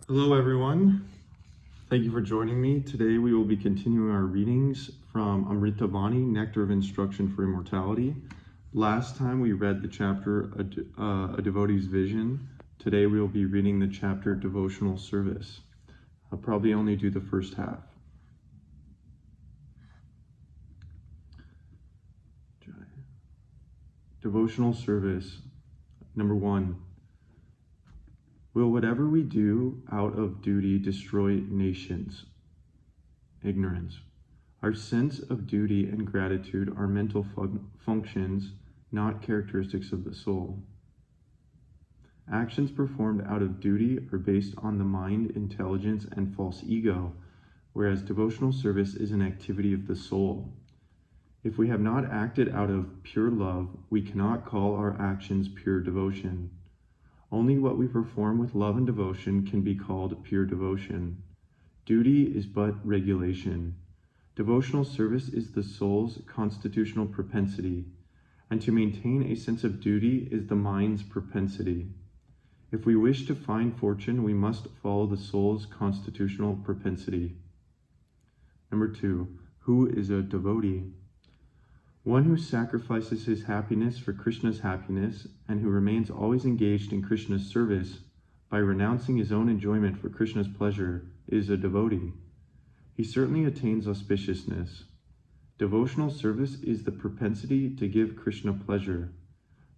Hello everyone, thank you for joining me. Today we will be continuing our readings from Amritabani, Nectar of Instruction for Immortality. Last time we read the chapter, A Devotee's Vision. Today we will be reading the chapter, Devotional Service. I'll probably only do the first half. Devotional Service, number 1. Will whatever we do out of duty destroy nations? Ignorance. Our sense of duty and gratitude are mental functions, not characteristics of the soul. Actions performed out of duty are based on the mind, intelligence, and false ego, whereas devotional service is an activity of the soul. If we have not acted out of pure love, we cannot call our actions pure devotion. Only what we perform with love and devotion can be called pure devotion. Duty is but regulation. Devotional service is the soul's constitutional propensity, and to maintain a sense of duty is the mind's propensity. If we wish to find fortune, we must follow the soul's constitutional propensity. Number 2, who is a devotee? One who sacrifices his happiness for Krishna's happiness and who remains always engaged in Krishna's service by renouncing his own enjoyment for Krishna's pleasure is a devotee. He certainly attains auspiciousness. Devotional service is the propensity to give Krishna pleasure.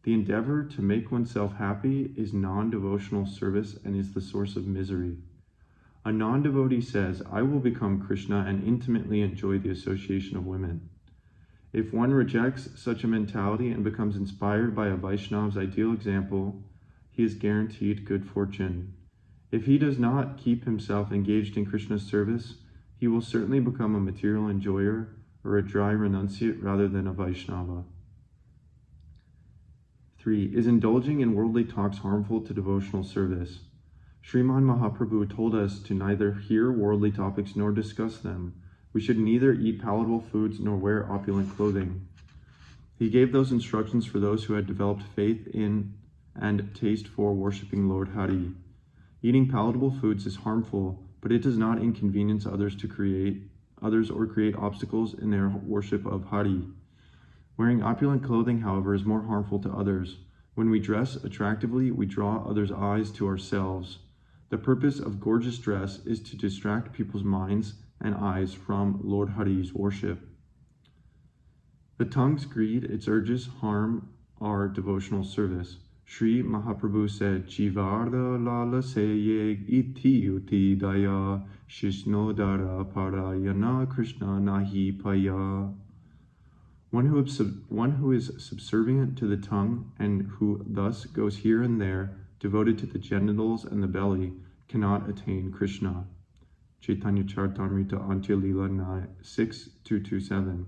The endeavor to make oneself happy is non-devotional service and is the source of misery. A non-devotee says, I will become Krishna and intimately enjoy the association of women. If one rejects such a mentality and becomes inspired by a Vaishnava's ideal example, he is guaranteed good fortune. If he does not keep himself engaged in Krishna's service, he will certainly become a material enjoyer or a dry renunciate rather than a Vaishnava. 3. Is indulging in worldly talks harmful to devotional service? Sriman Mahaprabhu told us to neither hear worldly topics nor discuss them. We should neither eat palatable foods nor wear opulent clothing. He gave those instructions for those who had developed faith in and taste for worshiping Lord Hari. Eating palatable foods is harmful, but it does not inconvenience others or create obstacles in their worship of Hari. Wearing opulent clothing, however, is more harmful to others. When we dress attractively, we draw others' eyes to ourselves. The purpose of gorgeous dress is to distract people's minds and eyes from Lord Hari's worship. The tongue's greed, its urges, harm our devotional service. Sri Mahaprabhu said, Jivarda lala seye iti uti daya shishnodara parayana Krishna nahi paya. One who is subservient to the tongue and who thus goes here and there, devoted to the genitals and the belly, cannot attain Krishna. Chaitanya Charitamrita Antya Lila 6.227.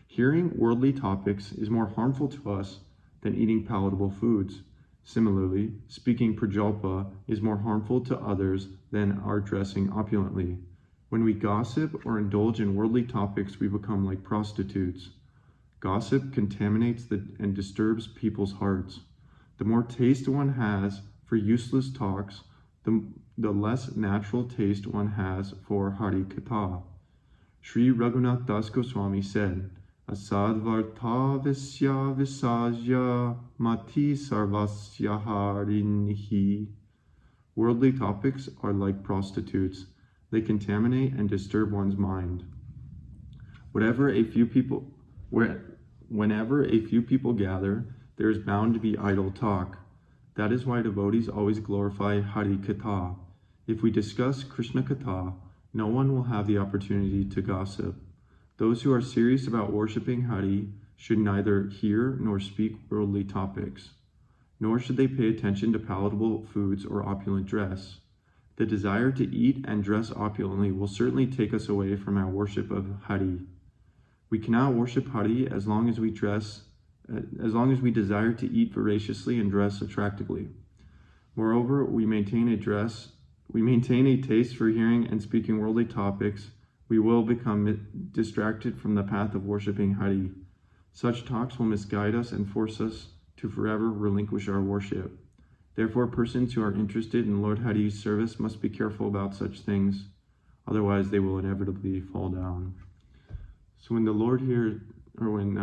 Hearing worldly topics is more harmful to us than eating palatable foods. Similarly, speaking prajalpa is more harmful to others than our dressing opulently. When we gossip or indulge in worldly topics, we become like prostitutes. Gossip contaminates and disturbs people's hearts. The more taste one has for useless talks, the less natural taste one has for Hari Katha. Sri Raghunath Das Goswami said, Asadvartha visya visajya mati sarvasya harinihi. Worldly topics are like prostitutes. They contaminate and disturb one's mind. Whenever a few people gather, there is bound to be idle talk. That is why devotees always glorify Hari Katha. If we discuss Krishna Katha, no one will have the opportunity to gossip. Those who are serious about worshipping Hari should neither hear nor speak worldly topics, nor should they pay attention to palatable foods or opulent dress. The desire to eat and dress opulently will certainly take us away from our worship of Hari. We cannot worship Hari as long as we desire to eat voraciously and dress attractively. Moreover, we maintain a taste for hearing and speaking worldly topics, we will become distracted from the path of worshiping Hari. Such talks will misguide us and force us to forever relinquish our worship. Therefore, persons who are interested in Lord Hari's service must be careful about such things, otherwise they will inevitably fall down. So when the Lord here, or when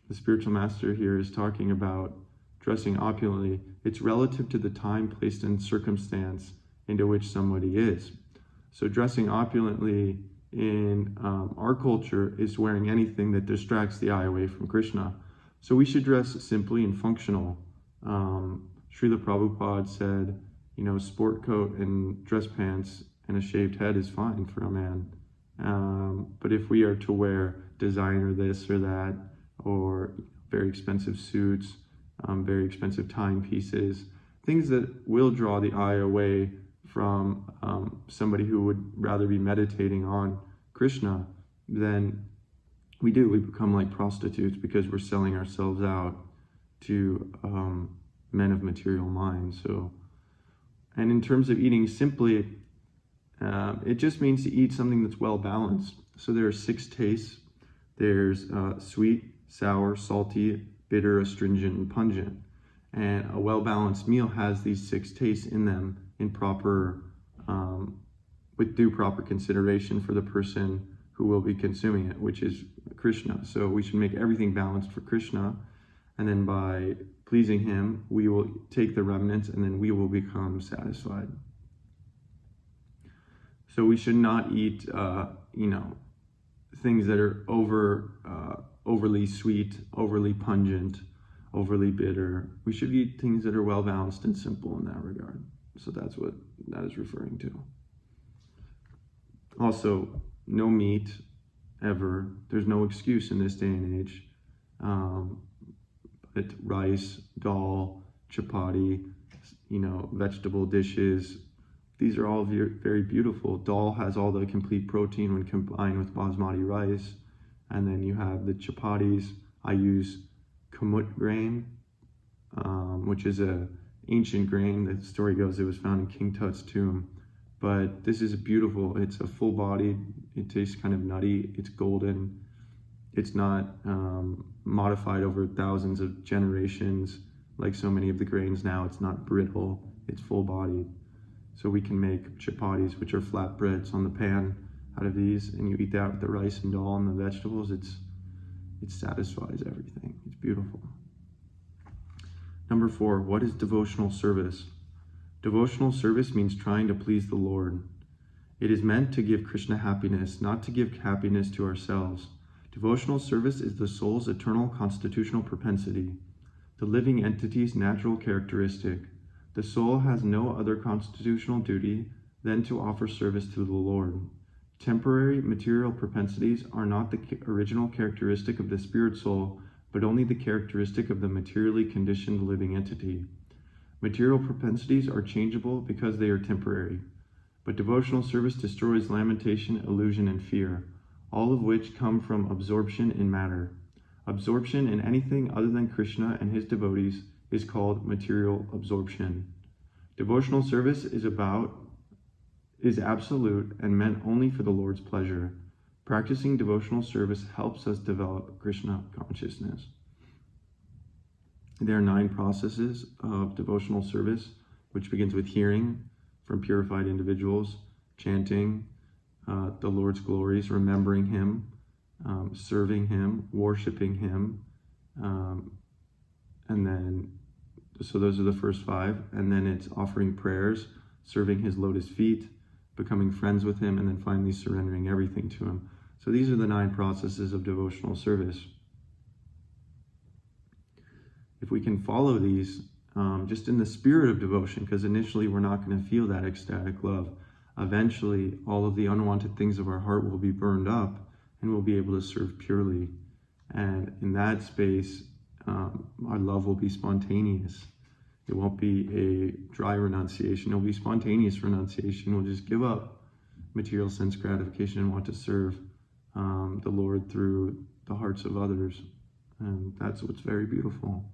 the spiritual master here is talking about dressing opulently, it's relative to the time, place, and circumstance into which somebody is. So dressing opulently in our culture is wearing anything that distracts the eye away from Krishna. So we should dress simply and functional. Srila Prabhupada said, sport coat and dress pants and a shaved head is fine for a man. But if we are to wear designer this or that, or very expensive suits, very expensive timepieces, things that will draw the eye away from somebody who would rather be meditating on Krishna, then we become like prostitutes because we're selling ourselves out to men of material mind. So, and in terms of eating simply, it just means to eat something that's well balanced. So there are 6 tastes. There's sweet, sour, salty, bitter, astringent, and pungent. And a well-balanced meal has these 6 tastes in them in proper, with due proper consideration for the person who will be consuming it, which is Krishna. So we should make everything balanced for Krishna, and then by pleasing him, we will take the remnants, and then we will become satisfied. So we should not eat, things that are overly sweet, overly pungent, overly bitter. We should eat things that are well balanced and simple in that regard. So that's what that is referring to. Also, no meat ever. There's no excuse in this day and age. But rice, dal, chapati, vegetable dishes. These are all very beautiful. Dal has all the complete protein when combined with basmati rice. And then you have the chapatis. I use kamut grain, which is a ancient grain. The story goes it was found in King Tut's tomb. But this is beautiful. It's a full bodied. It tastes kind of nutty. It's golden. It's not modified over thousands of generations like so many of the grains now. It's not brittle. It's full bodied. So we can make chapatis, which are flatbreads on the pan, out of these, and you eat that with the rice and dal and the vegetables. It satisfies everything. It's beautiful. Number 4, what is devotional service? Devotional service means trying to please the Lord. It is meant to give Krishna happiness, not to give happiness to ourselves. Devotional service is the soul's eternal constitutional propensity, the living entity's natural characteristic. The soul has no other constitutional duty than to offer service to the Lord. Temporary material propensities are not the original characteristic of the spirit soul, but only the characteristic of the materially conditioned living entity. Material propensities are changeable because they are temporary, but devotional service destroys lamentation, illusion, and fear, all of which come from absorption in matter. Absorption in anything other than Krishna and his devotees is called material absorption. Devotional service is absolute and meant only for the Lord's pleasure. Practicing devotional service helps us develop Krishna consciousness. There are 9 processes of devotional service, which begins with hearing from purified individuals, chanting the Lord's glories, remembering him, serving him, worshiping him, and then, so those are the first 5, and then it's offering prayers, serving his lotus feet, becoming friends with him, and then finally surrendering everything to him. So these are the 9 processes of devotional service. If we can follow these just in the spirit of devotion, because initially we're not going to feel that ecstatic love. Eventually, all of the unwanted things of our heart will be burned up, and we'll be able to serve purely. And in that space, our love will be spontaneous. It won't be a dry renunciation. It'll be spontaneous renunciation. We'll just give up material sense gratification and want to serve the Lord through the hearts of others. And that's what's very beautiful.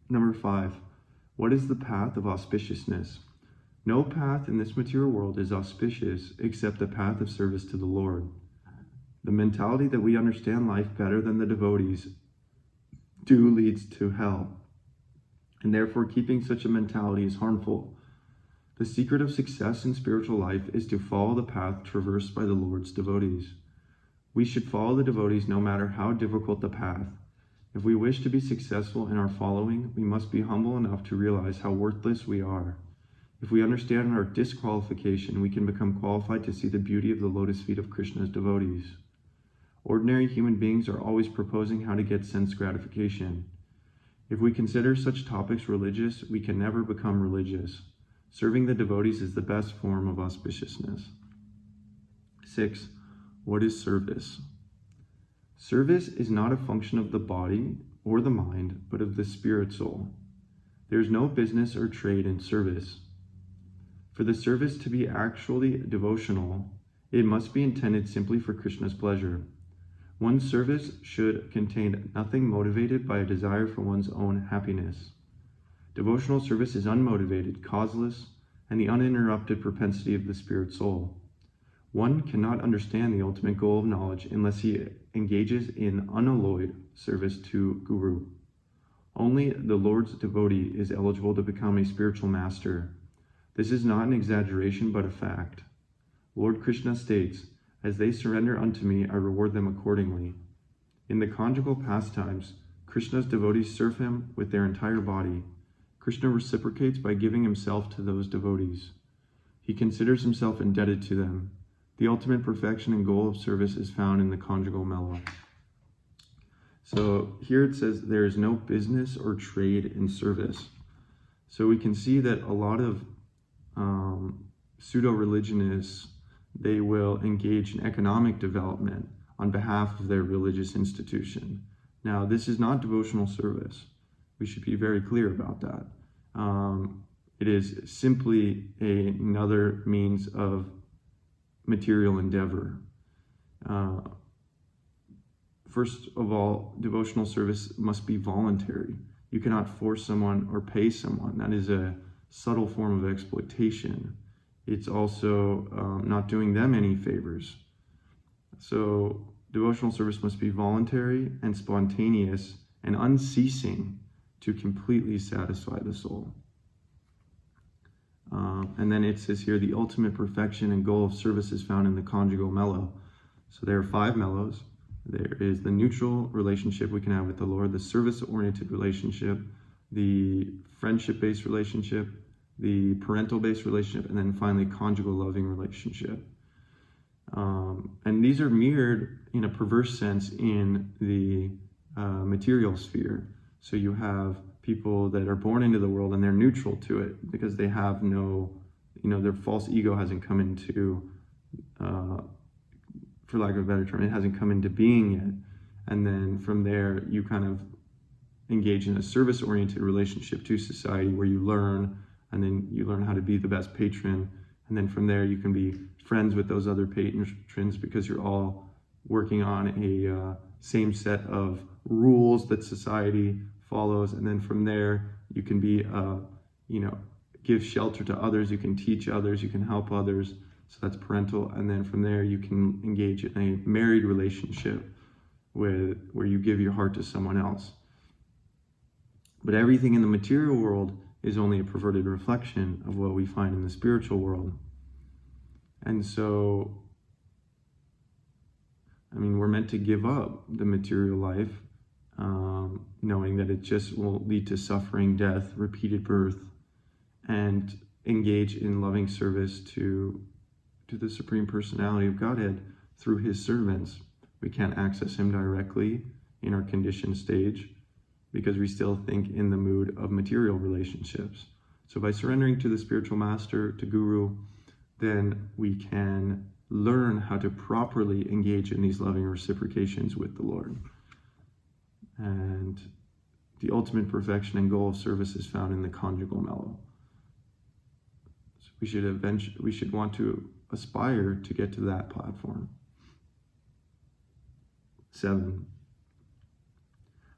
Number 5, what is the path of auspiciousness? No path in this material world is auspicious except the path of service to the Lord. The mentality that we understand life better than the devotees do leads to hell, and therefore keeping such a mentality is harmful. The secret of success in spiritual life is to follow the path traversed by the Lord's devotees. We should follow the devotees no matter how difficult the path. If we wish to be successful in our following, we must be humble enough to realize how worthless we are. If we understand our disqualification, we can become qualified to see the beauty of the lotus feet of Krishna's devotees. Ordinary human beings are always proposing how to get sense gratification. If we consider such topics religious, we can never become religious. Serving the devotees is the best form of auspiciousness. 6. What is service? Service is not a function of the body or the mind, but of the spirit soul. There is no business or trade in service. For the service to be actually devotional, it must be intended simply for Krishna's pleasure. One's service should contain nothing motivated by a desire for one's own happiness. Devotional service is unmotivated, causeless, and the uninterrupted propensity of the spirit soul. One cannot understand the ultimate goal of knowledge unless he engages in unalloyed service to Guru. Only the Lord's devotee is eligible to become a spiritual master. This is not an exaggeration, but a fact. Lord Krishna states, "As they surrender unto me, I reward them accordingly." In the conjugal pastimes, Krishna's devotees serve him with their entire body. Krishna reciprocates by giving himself to those devotees. He considers himself indebted to them. The ultimate perfection and goal of service is found in the conjugal mellow. So here it says there is no business or trade in service. So we can see that a lot of pseudo-religionists, they will engage in economic development on behalf of their religious institution. Now, this is not devotional service. We should be very clear about that. It is simply another means of material endeavor. First of all, devotional service must be voluntary. You cannot force someone or pay someone. That is a subtle form of exploitation. It's also not doing them any favors. So devotional service must be voluntary and spontaneous and unceasing to completely satisfy the soul. And then it says here, the ultimate perfection and goal of service is found in the conjugal mellow. So there are 5 mellows. There is the neutral relationship we can have with the Lord, the service-oriented relationship, the friendship-based relationship, the parental-based relationship, and then finally conjugal loving relationship. And these are mirrored in a perverse sense in the material sphere. So you have people that are born into the world and they're neutral to it because they have no, their false ego hasn't come into, for lack of a better term, it hasn't come into being yet. And then from there, you kind of engage in a service-oriented relationship to society where you learn, and then you learn how to be the best patron. And then from there, you can be friends with those other patrons because you're all working on a same set of rules that society follows. And then from there, you can be, give shelter to others. You can teach others. You can help others. So that's parental. And then from there, you can engage in a married relationship where you give your heart to someone else. But everything in the material world is only a perverted reflection of what we find in the spiritual world. And so, we're meant to give up the material life, knowing that it just will lead to suffering, death, repeated birth, and engage in loving service to the Supreme Personality of Godhead through his servants. We can't access him directly in our conditioned stage because we still think in the mood of material relationships. So by surrendering to the spiritual master, to Guru, then we can learn how to properly engage in these loving reciprocations with the Lord. And the ultimate perfection and goal of service is found in the conjugal mellow. So we should want to aspire to get to that platform. 7.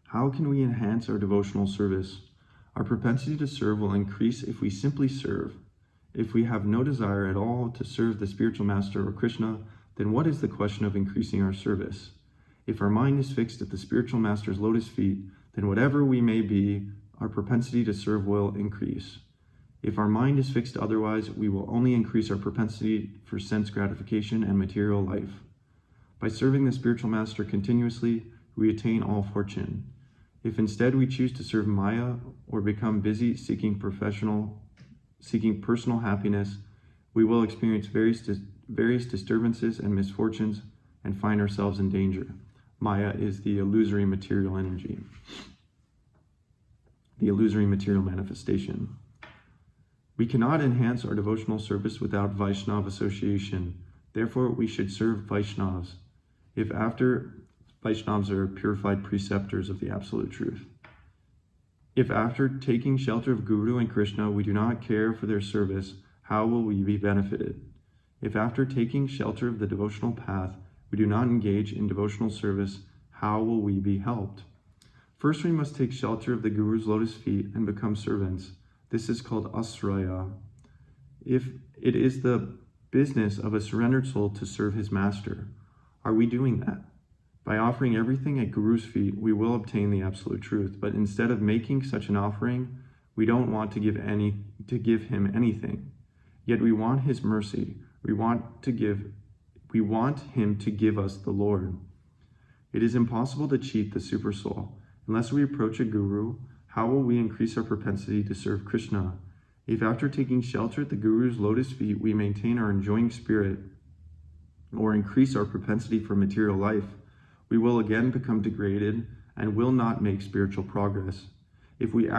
How can we enhance our devotional service? Our propensity to serve will increase if we simply serve. If we have no desire at all to serve the spiritual master or Krishna, then what is the question of increasing our service? If our mind is fixed at the spiritual master's lotus feet, then whatever we may be, our propensity to serve will increase. If our mind is fixed otherwise, we will only increase our propensity for sense gratification and material life. By serving the spiritual master continuously, we attain all fortune. If instead we choose to serve Maya or become busy seeking personal happiness, we will experience various disturbances and misfortunes and find ourselves in danger. Maya is the illusory material energy, the illusory material manifestation. We cannot enhance our devotional service without Vaishnava association. Therefore, we should serve Vaishnavas. Vaishnavas are purified preceptors of the absolute truth. If after taking shelter of Guru and Krishna, we do not care for their service, how will we be benefited? If after taking shelter of the devotional path, we do not engage in devotional service, how will we be helped? First, we must take shelter of the Guru's lotus feet and become servants. This is called asraya. If it is the business of a surrendered soul to serve his master, are we doing that? By offering everything at Guru's feet, we will obtain the absolute truth. But instead of making such an offering, we don't want to give him anything. Yet we want his mercy. We want him to give us the Lord. It is impossible to cheat the super soul. Unless we approach a guru, how will we increase our propensity to serve Krishna? If after taking shelter at the Guru's lotus feet, we maintain our enjoying spirit or increase our propensity for material life, we will again become degraded and will not make spiritual progress. If we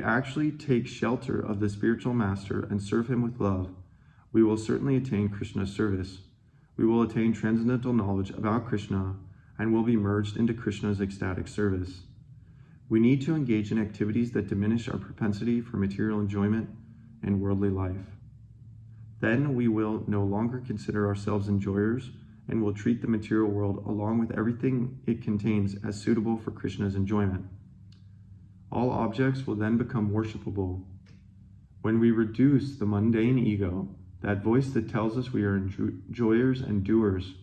actually take shelter of the spiritual master and serve him with love, we will certainly attain Krishna's service. We will attain transcendental knowledge about Krishna and will be merged into Krishna's ecstatic service. We need to engage in activities that diminish our propensity for material enjoyment and worldly life. Then we will no longer consider ourselves enjoyers and will treat the material world along with everything it contains as suitable for Krishna's enjoyment. All objects will then become worshipable. When we reduce the mundane ego, that voice that tells us we are enjoyers and doers,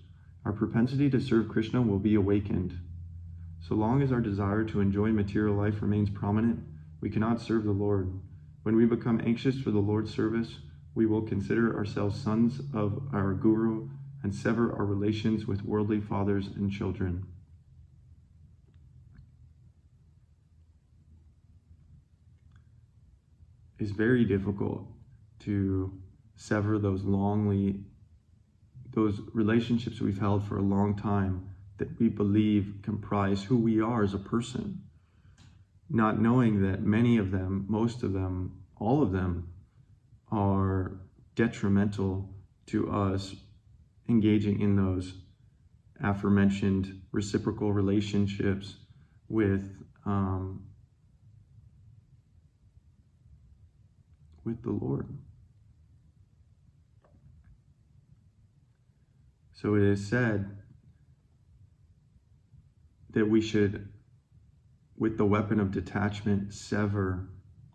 our propensity to serve Krishna will be awakened. So long as our desire to enjoy material life remains prominent, we cannot serve the Lord. When we become anxious for the Lord's service, we will consider ourselves sons of our Guru and sever our relations with worldly fathers and children. It's very difficult to sever those relationships we've held for a long time that we believe comprise who we are as a person, not knowing that many of them, most of them, all of them are detrimental to us engaging in those aforementioned reciprocal relationships with the Lord. So it is said that we should, with the weapon of detachment, sever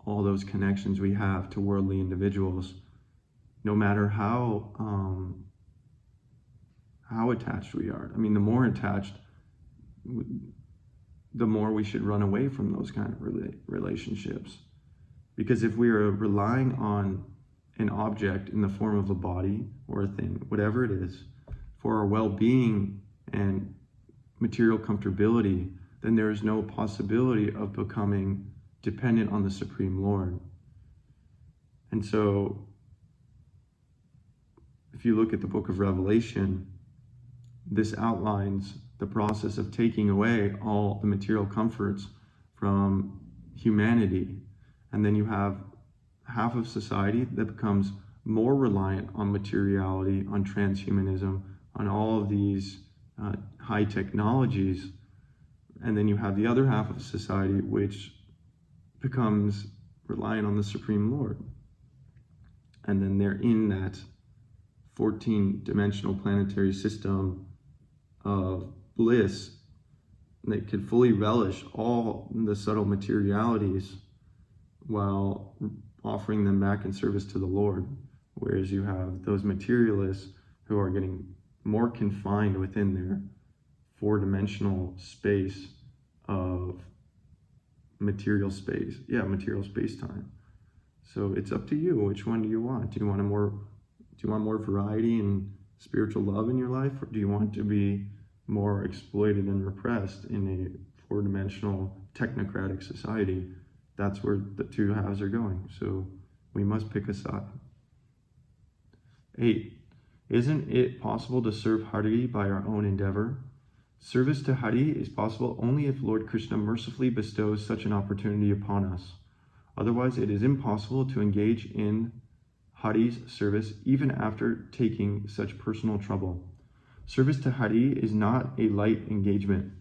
all those connections we have to worldly individuals, no matter how attached we are. I mean, the more attached, the more we should run away from those kind of relationships. Because if we are relying on an object in the form of a body or a thing, whatever it is, for our well-being and material comfortability, then there is no possibility of becoming dependent on the Supreme Lord. And so, if you look at the book of Revelation, this outlines the process of taking away all the material comforts from humanity. And then you have half of society that becomes more reliant on materiality, on transhumanism, on all of these high technologies. And then you have the other half of society which becomes reliant on the Supreme Lord. And then they're in that 14-dimensional planetary system of bliss. They could fully relish all the subtle materialities while offering them back in service to the Lord. Whereas you have those materialists who are getting more confined within their 4-dimensional space of material space. Yeah, material space-time. So it's up to you. Which one do you want? Do you want more variety and spiritual love in your life, or do you want to be more exploited and repressed in a four-dimensional technocratic society? That's where the two halves are going. So we must pick a side. 8. Isn't it possible to serve Hari by our own endeavor? Service to Hari is possible only if Lord Krishna mercifully bestows such an opportunity upon us. Otherwise, it is impossible to engage in Hari's service even after taking such personal trouble. Service to Hari is not a light engagement.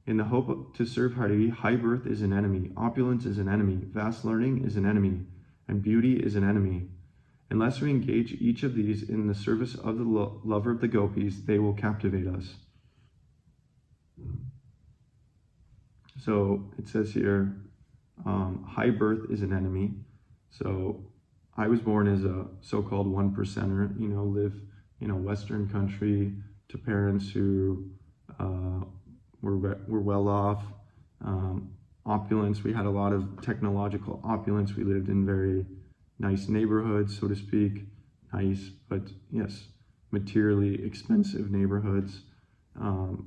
In the hope to serve Hari, high birth is an enemy, opulence is an enemy, vast learning is an enemy, and beauty is an enemy. Unless we engage each of these in the service of the lover of the gopis, they will captivate us. So it says here, high birth is an enemy. So I was born as a so-called one percenter, live in a Western country to parents who were well off, opulence. We had a lot of technological opulence. We lived in very nice neighborhoods, so to speak. Nice, but yes, materially expensive neighborhoods.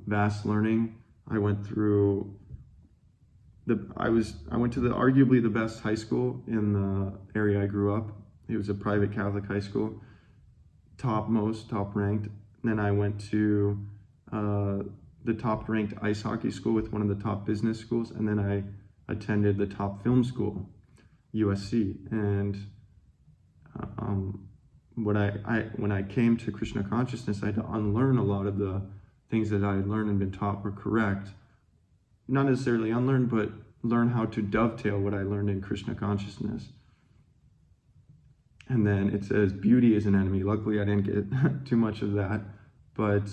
Vast learning. I went to arguably the best high school in the area I grew up. It was a private Catholic high school, top ranked. Then I went to the top ranked ice hockey school with one of the top business schools, and then I attended the top film school, USC. And when I came to Krishna consciousness, I had to unlearn a lot of the things that I had learned and been taught were correct. Not necessarily unlearn, but learn how to dovetail what I learned in Krishna consciousness. And then it says beauty is an enemy. Luckily, I didn't get too much of that, but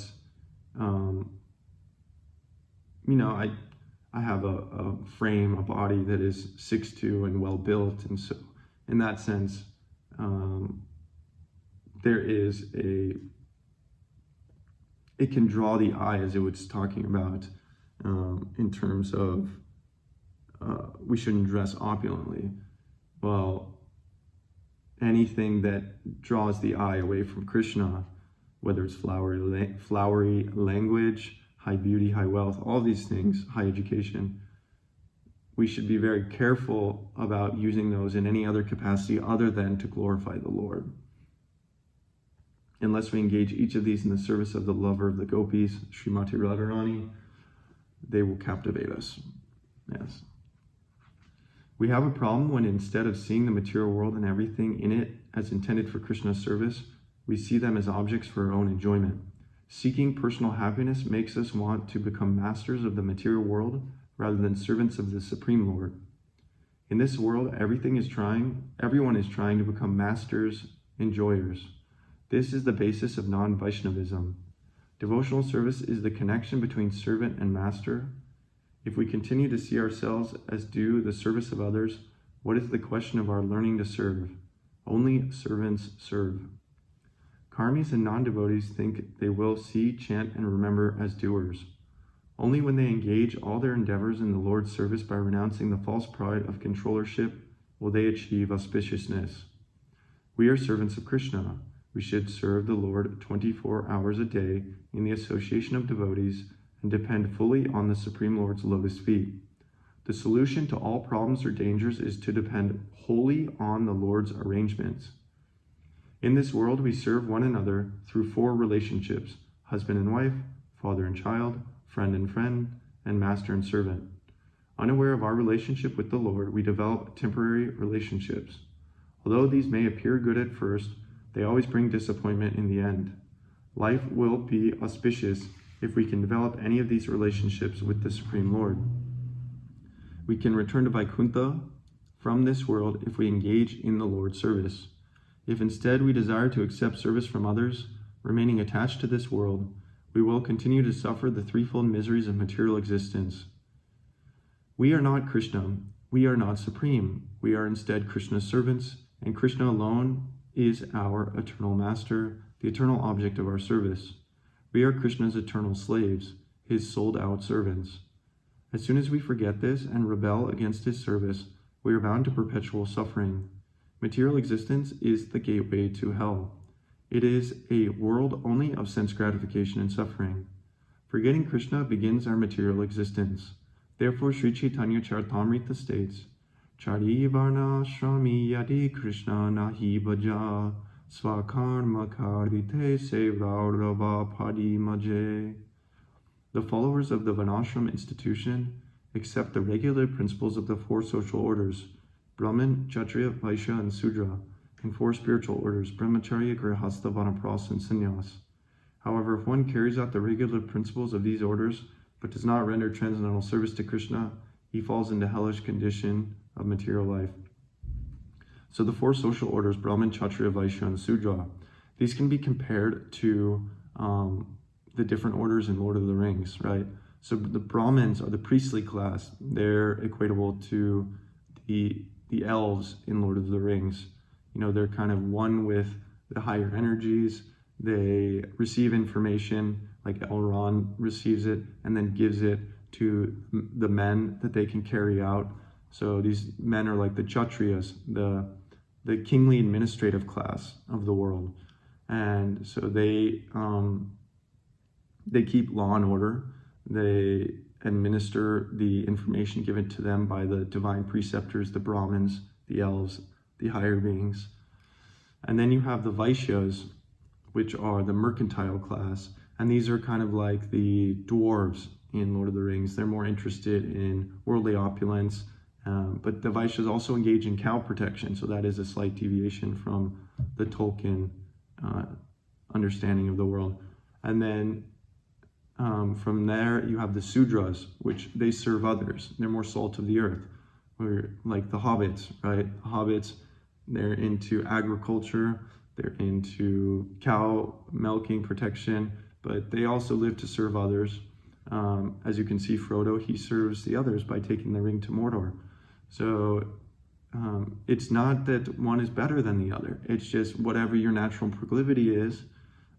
I have a frame, a body that is 6'2" and well built, and so in that sense, it can draw the eye, as it was talking about, in terms of we shouldn't dress opulently. Well, anything that draws the eye away from Krishna, whether it's flowery language, high beauty, high wealth, all these things, high education, we should be very careful about using those in any other capacity other than to glorify the Lord. Unless we engage each of these in the service of the lover of the gopis, Srimati Radharani, they will captivate us. Yes. We have a problem when instead of seeing the material world and everything in it as intended for Krishna's service, we see them as objects for our own enjoyment. Seeking personal happiness makes us want to become masters of the material world rather than servants of the Supreme Lord. In this world, everyone is trying to become masters, enjoyers. This is the basis of non-Vaishnavism. Devotional service is the connection between servant and master. If we continue to see ourselves as due the service of others, what is the question of our learning to serve? Only servants serve. Karmis and non-devotees think they will see, chant, and remember as doers. Only when they engage all their endeavors in the Lord's service by renouncing the false pride of controllership will they achieve auspiciousness. We are servants of Krishna. We should serve the Lord 24 hours a day in the association of devotees and depend fully on the Supreme Lord's lotus feet. The solution to all problems or dangers is to depend wholly on the Lord's arrangements. In this world, we serve one another through 4 relationships: husband and wife, father and child, friend, and master and servant. Unaware of our relationship with the Lord, we develop temporary relationships. Although these may appear good at first, they always bring disappointment in the end. Life will be auspicious if we can develop any of these relationships with the Supreme Lord. We can return to Vaikuntha from this world if we engage in the Lord's service. If instead we desire to accept service from others, remaining attached to this world, we will continue to suffer the threefold miseries of material existence. We are not Krishna. We are not supreme. We are instead Krishna's servants, and Krishna alone is our eternal master, the eternal object of our service. We are Krishna's eternal slaves, his sold-out servants. As soon as we forget this and rebel against his service, we are bound to perpetual suffering. Material existence is the gateway to hell. It is a world only of sense gratification and suffering. Forgetting Krishna begins our material existence. Therefore, Sri Chaitanya Charitamrita states, Chari Varnasrami Yadi Krishna Nahi Bhaja Svakarma Kardite Sevrava Padi Maje. The followers of the Varnasrama institution accept the regular principles of the four social orders, Brahmin, Kshatriya, Vaishya, and Sudra, and four spiritual orders, Brahmacharya, Grihastha, Vanaprastha, and Sannyas. However, if one carries out the regular principles of these orders, but does not render transcendental service to Krishna, he falls into hellish condition of material life. So the four social orders, Brahmin, Kshatriya, Vaishya, and Sudra, these can be compared to the different orders in Lord of the Rings, right? So the Brahmins are the priestly class. They're equatable to the elves in Lord of the Rings. You know, they're kind of one with the higher energies. They receive information, like Elrond receives it and then gives it to the men that they can carry out. So these men are like the Kshatriyas, the kingly administrative class of the world. And so they keep law and order. They administer the information given to them by the divine preceptors, the Brahmins, the elves, the higher beings. And then you have the Vaishyas, which are the mercantile class. And these are kind of like the dwarves in Lord of the Rings. They're more interested in worldly opulence. But the Vaishyas also engage in cow protection. So that is a slight deviation from the Tolkien understanding of the world. And then from there, you have the Sudras, which they serve others. They're more salt of the earth. We're like the hobbits, right? The hobbits, they're into agriculture, they're into cow milking protection, but they also live to serve others. As you can see, Frodo, he serves the others by taking the ring to Mordor. So it's not that one is better than the other. It's just whatever your natural proclivity is,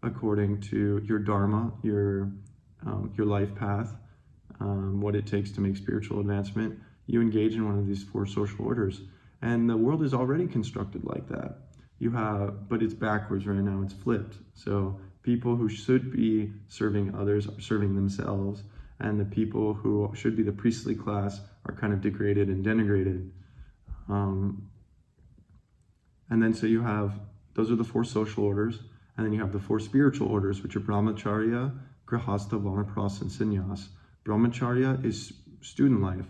according to your dharma, your life path, what it takes to make spiritual advancement, you engage in one of these four social orders. And the world is already constructed like that. But it's backwards right now, it's flipped. So people who should be serving others are serving themselves, and the people who should be the priestly class are kind of degraded and denigrated. And then so those are the four social orders, and then you have the four spiritual orders, which are Brahmacharya, Grihastha, Vanaprastha, and Sannyas. Brahmacharya is student life.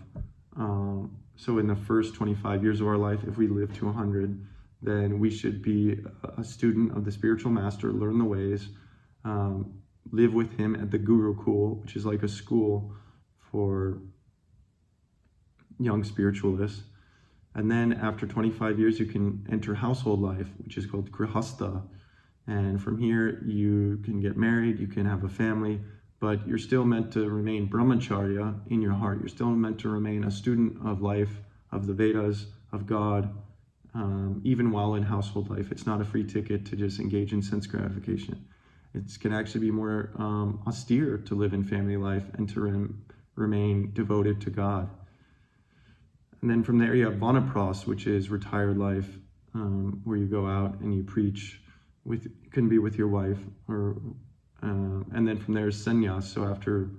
So in the first 25 years of our life, if we live to 100, then we should be a student of the spiritual master, learn the ways, live with him at the Gurukul, which is like a school for young spiritualists. And then after 25 years, you can enter household life, which is called Grihastha. And from here, you can get married, you can have a family, but you're still meant to remain brahmacharya in your heart. You're still meant to remain a student of life, of the Vedas, of God, even while in household life. It's not a free ticket to just engage in sense gratification. It can actually be more austere to live in family life and to remain devoted to God. And then from there, you have Vanaprastha, which is retired life, where you go out and you preach. You can be with your wife, and then from there is sannyas. So after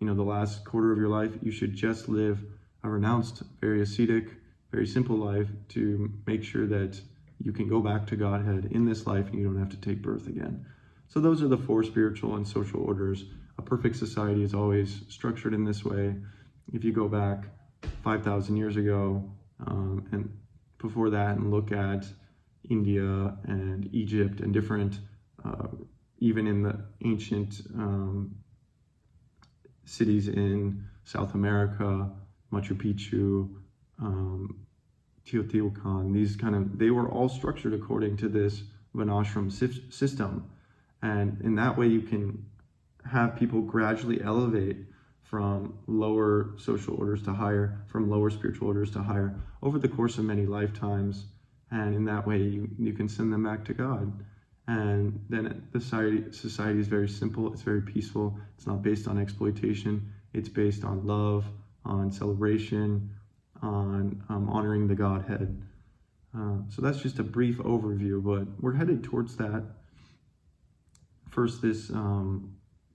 the last quarter of your life, you should just live a renounced, very ascetic, very simple life to make sure that you can go back to Godhead in this life and you don't have to take birth again. So those are the four spiritual and social orders. A perfect society is always structured in this way. If you go back 5,000 years ago and before that and look at India and Egypt and different, even in the ancient cities in South America, Machu Picchu, Teotihuacan, they were all structured according to this Varnashram system. And in that way, you can have people gradually elevate from lower social orders to higher, from lower spiritual orders to higher, over the course of many lifetimes. And in that way, you can send them back to God. And then the society is very simple, it's very peaceful, it's not based on exploitation, It's based on love, on celebration, on honoring the Godhead. So that's just a brief overview, but we're headed towards that. First, this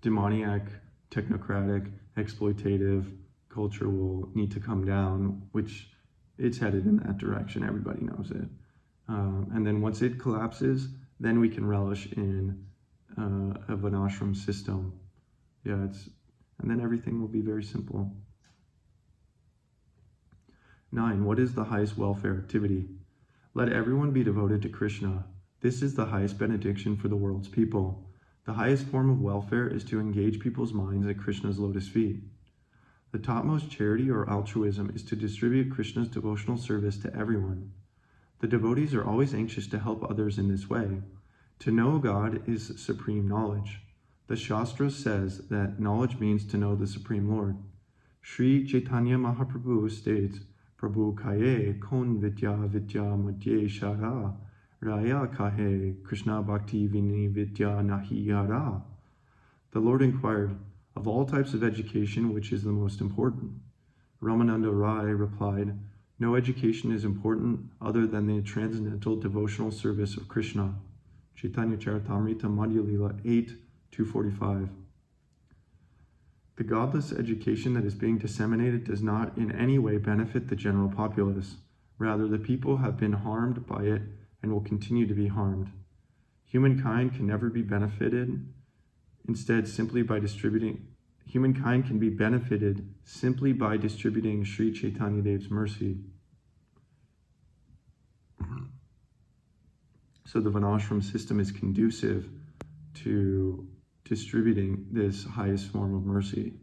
demoniac, technocratic, exploitative culture will need to come down, which it's headed in that direction. Everybody knows it. And then once it collapses, then we can relish in a Varnasrama system. And then everything will be very simple. 9. What is the highest welfare activity? Let everyone be devoted to Krishna. This is the highest benediction for the world's people. The highest form of welfare is to engage people's minds at Krishna's lotus feet. The topmost charity or altruism is to distribute Krishna's devotional service to everyone. The devotees are always anxious to help others in this way. To know God is supreme knowledge. The Shastra says that knowledge means to know the Supreme Lord. Sri Chaitanya Mahaprabhu states, Prabhu kaye kon vidya madhye shara, raya kahe Krishna bhakti vini vidya nahi yara. The Lord inquired, of all types of education, which is the most important? Ramananda Rai replied, no education is important other than the transcendental devotional service of Krishna. Chaitanya Charitamrita Madhya Lila 8:245. The godless education that is being disseminated does not in any way benefit the general populace. Rather, the people have been harmed by it and will continue to be harmed. Humankind can never be benefited Humankind can be benefited simply by distributing Sri Chaitanya Dev's mercy. So the Varnasrama system is conducive to distributing this highest form of mercy.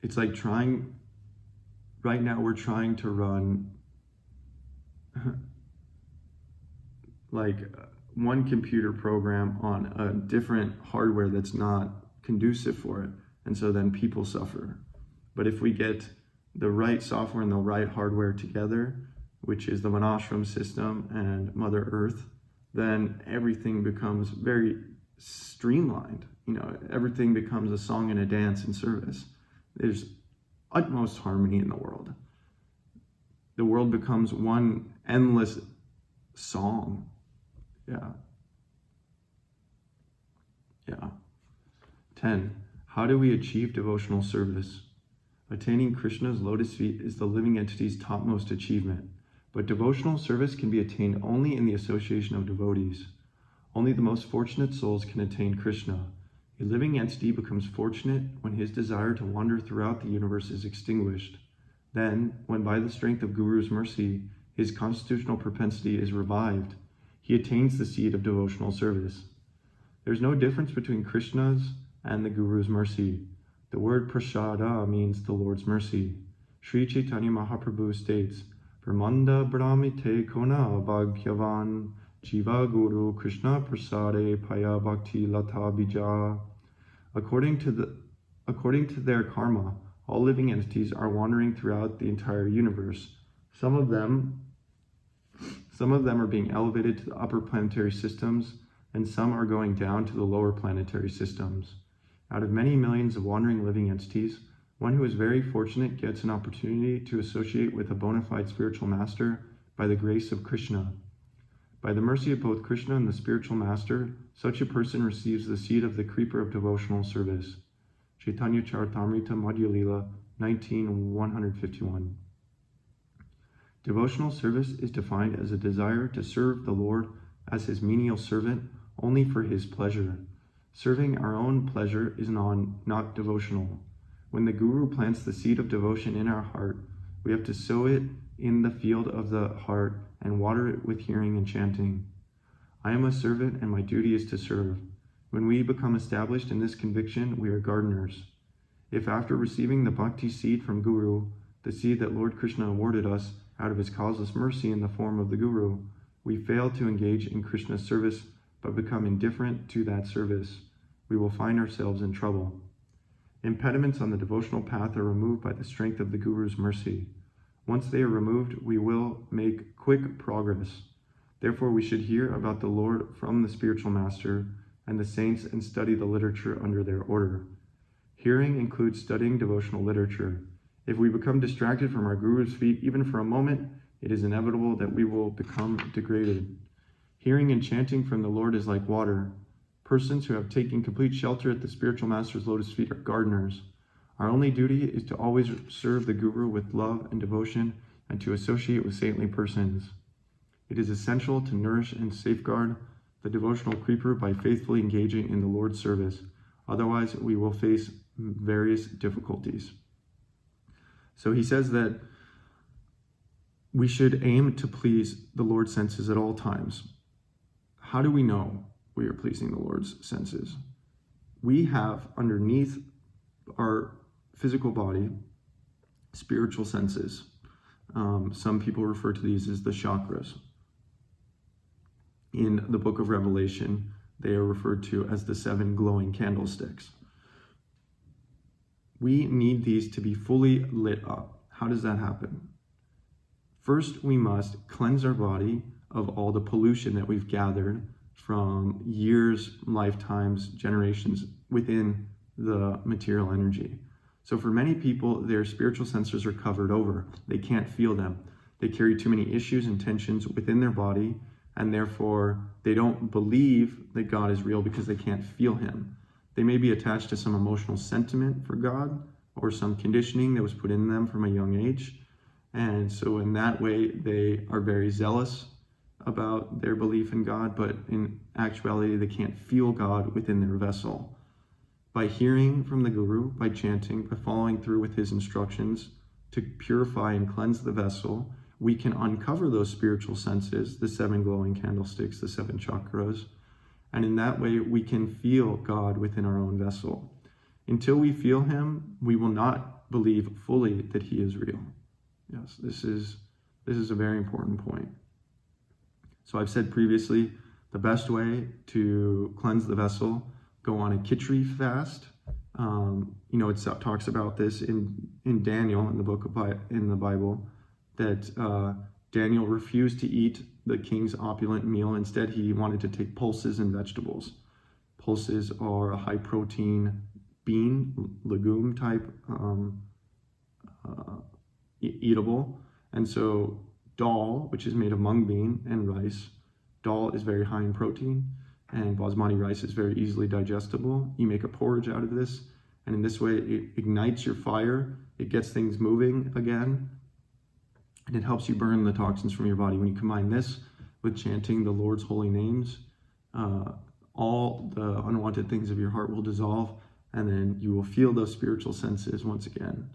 It's like right now we're trying to run like one computer program on a different hardware that's not conducive for it. And so then people suffer. But if we get the right software and the right hardware together, which is the Varnasrama system and Mother Earth, then everything becomes very streamlined. Everything becomes a song and a dance in service. There's utmost harmony in the world. The world becomes one endless song. Yeah. 10. How do we achieve devotional service? Attaining Krishna's lotus feet is the living entity's topmost achievement, but devotional service can be attained only in the association of devotees. Only the most fortunate souls can attain Krishna. A living entity becomes fortunate when his desire to wander throughout the universe is extinguished. Then, when by the strength of Guru's mercy, his constitutional propensity is revived, he attains the seed of devotional service. There's no difference between Krishna's and the Guru's mercy. The word prasada means the Lord's mercy. Sri Chaitanya Mahaprabhu states, Brahmanda Brahmite Kona Bhagyavan Jiva Guru Krishna Prasade Paya Bhakti Lata Bija. According to their karma, all living entities are wandering throughout the entire universe. Some of them are being elevated to the upper planetary systems, and some are going down to the lower planetary systems. Out of many millions of wandering living entities, one who is very fortunate gets an opportunity to associate with a bona fide spiritual master by the grace of Krishna. By the mercy of both Krishna and the spiritual master, such a person receives the seed of the creeper of devotional service. Chaitanya Charitamrita Madhya Lila 19:151. Devotional service is defined as a desire to serve the Lord as his menial servant only for his pleasure. Serving our own pleasure is not devotional. When the Guru plants the seed of devotion in our heart, we have to sow it in the field of the heart and water it with hearing and chanting. I am a servant and my duty is to serve. When we become established in this conviction, we are gardeners. If after receiving the bhakti seed from Guru, the seed that Lord Krishna awarded us out of his causeless mercy in the form of the Guru, we fail to engage in Krishna's service but become indifferent to that service, we will find ourselves in trouble. Impediments on the devotional path are removed by the strength of the Guru's mercy. Once they are removed, we will make quick progress. Therefore, we should hear about the Lord from the spiritual master and the saints and study the literature under their order. Hearing includes studying devotional literature. If we become distracted from our Guru's feet even for a moment, it is inevitable that we will become degraded. Hearing and chanting from the Lord is like water. Persons who have taken complete shelter at the spiritual master's lotus feet are gardeners. Our only duty is to always serve the Guru with love and devotion and to associate with saintly persons. It is essential to nourish and safeguard the devotional creeper by faithfully engaging in the Lord's service. Otherwise, we will face various difficulties. So he says that we should aim to please the Lord's senses at all times. How do we know we are pleasing the Lord's senses? We have underneath our physical body spiritual senses. Some people refer to these as the chakras. In the book of Revelation, they are referred to as the 7 glowing candlesticks. We need these to be fully lit up. How does that happen? First, we must cleanse our body of all the pollution that we've gathered from years, lifetimes, generations within the material energy. So for many people, their spiritual senses are covered over. They can't feel them. They carry too many issues and tensions within their body, and therefore they don't believe that God is real because they can't feel him. They may be attached to some emotional sentiment for God or some conditioning that was put in them from a young age. And so in that way, they are very zealous about their belief in God, but in actuality, they can't feel God within their vessel. By hearing from the Guru, by chanting, by following through with his instructions to purify and cleanse the vessel, we can uncover those spiritual senses, the 7 glowing candlesticks, the 7 chakras, and in that way we can feel God within our own vessel. Until we feel him, we will not believe fully that he is real. Yes, this is a very important point. So I've said previously, the best way to cleanse the vessel, go on a khichdi fast. It talks about this in Daniel, in the book in the Bible, that Daniel refused to eat the king's opulent meal. Instead, he wanted to take pulses and vegetables. Pulses are a high protein bean, legume type eatable. And so dal, which is made of mung bean and rice, dal is very high in protein, and basmati rice is very easily digestible. You make a porridge out of this, and in this way it ignites your fire, it gets things moving again, and it helps you burn the toxins from your body. When you combine this with chanting the Lord's holy names, all the unwanted things of your heart will dissolve, and then you will feel those spiritual senses once again.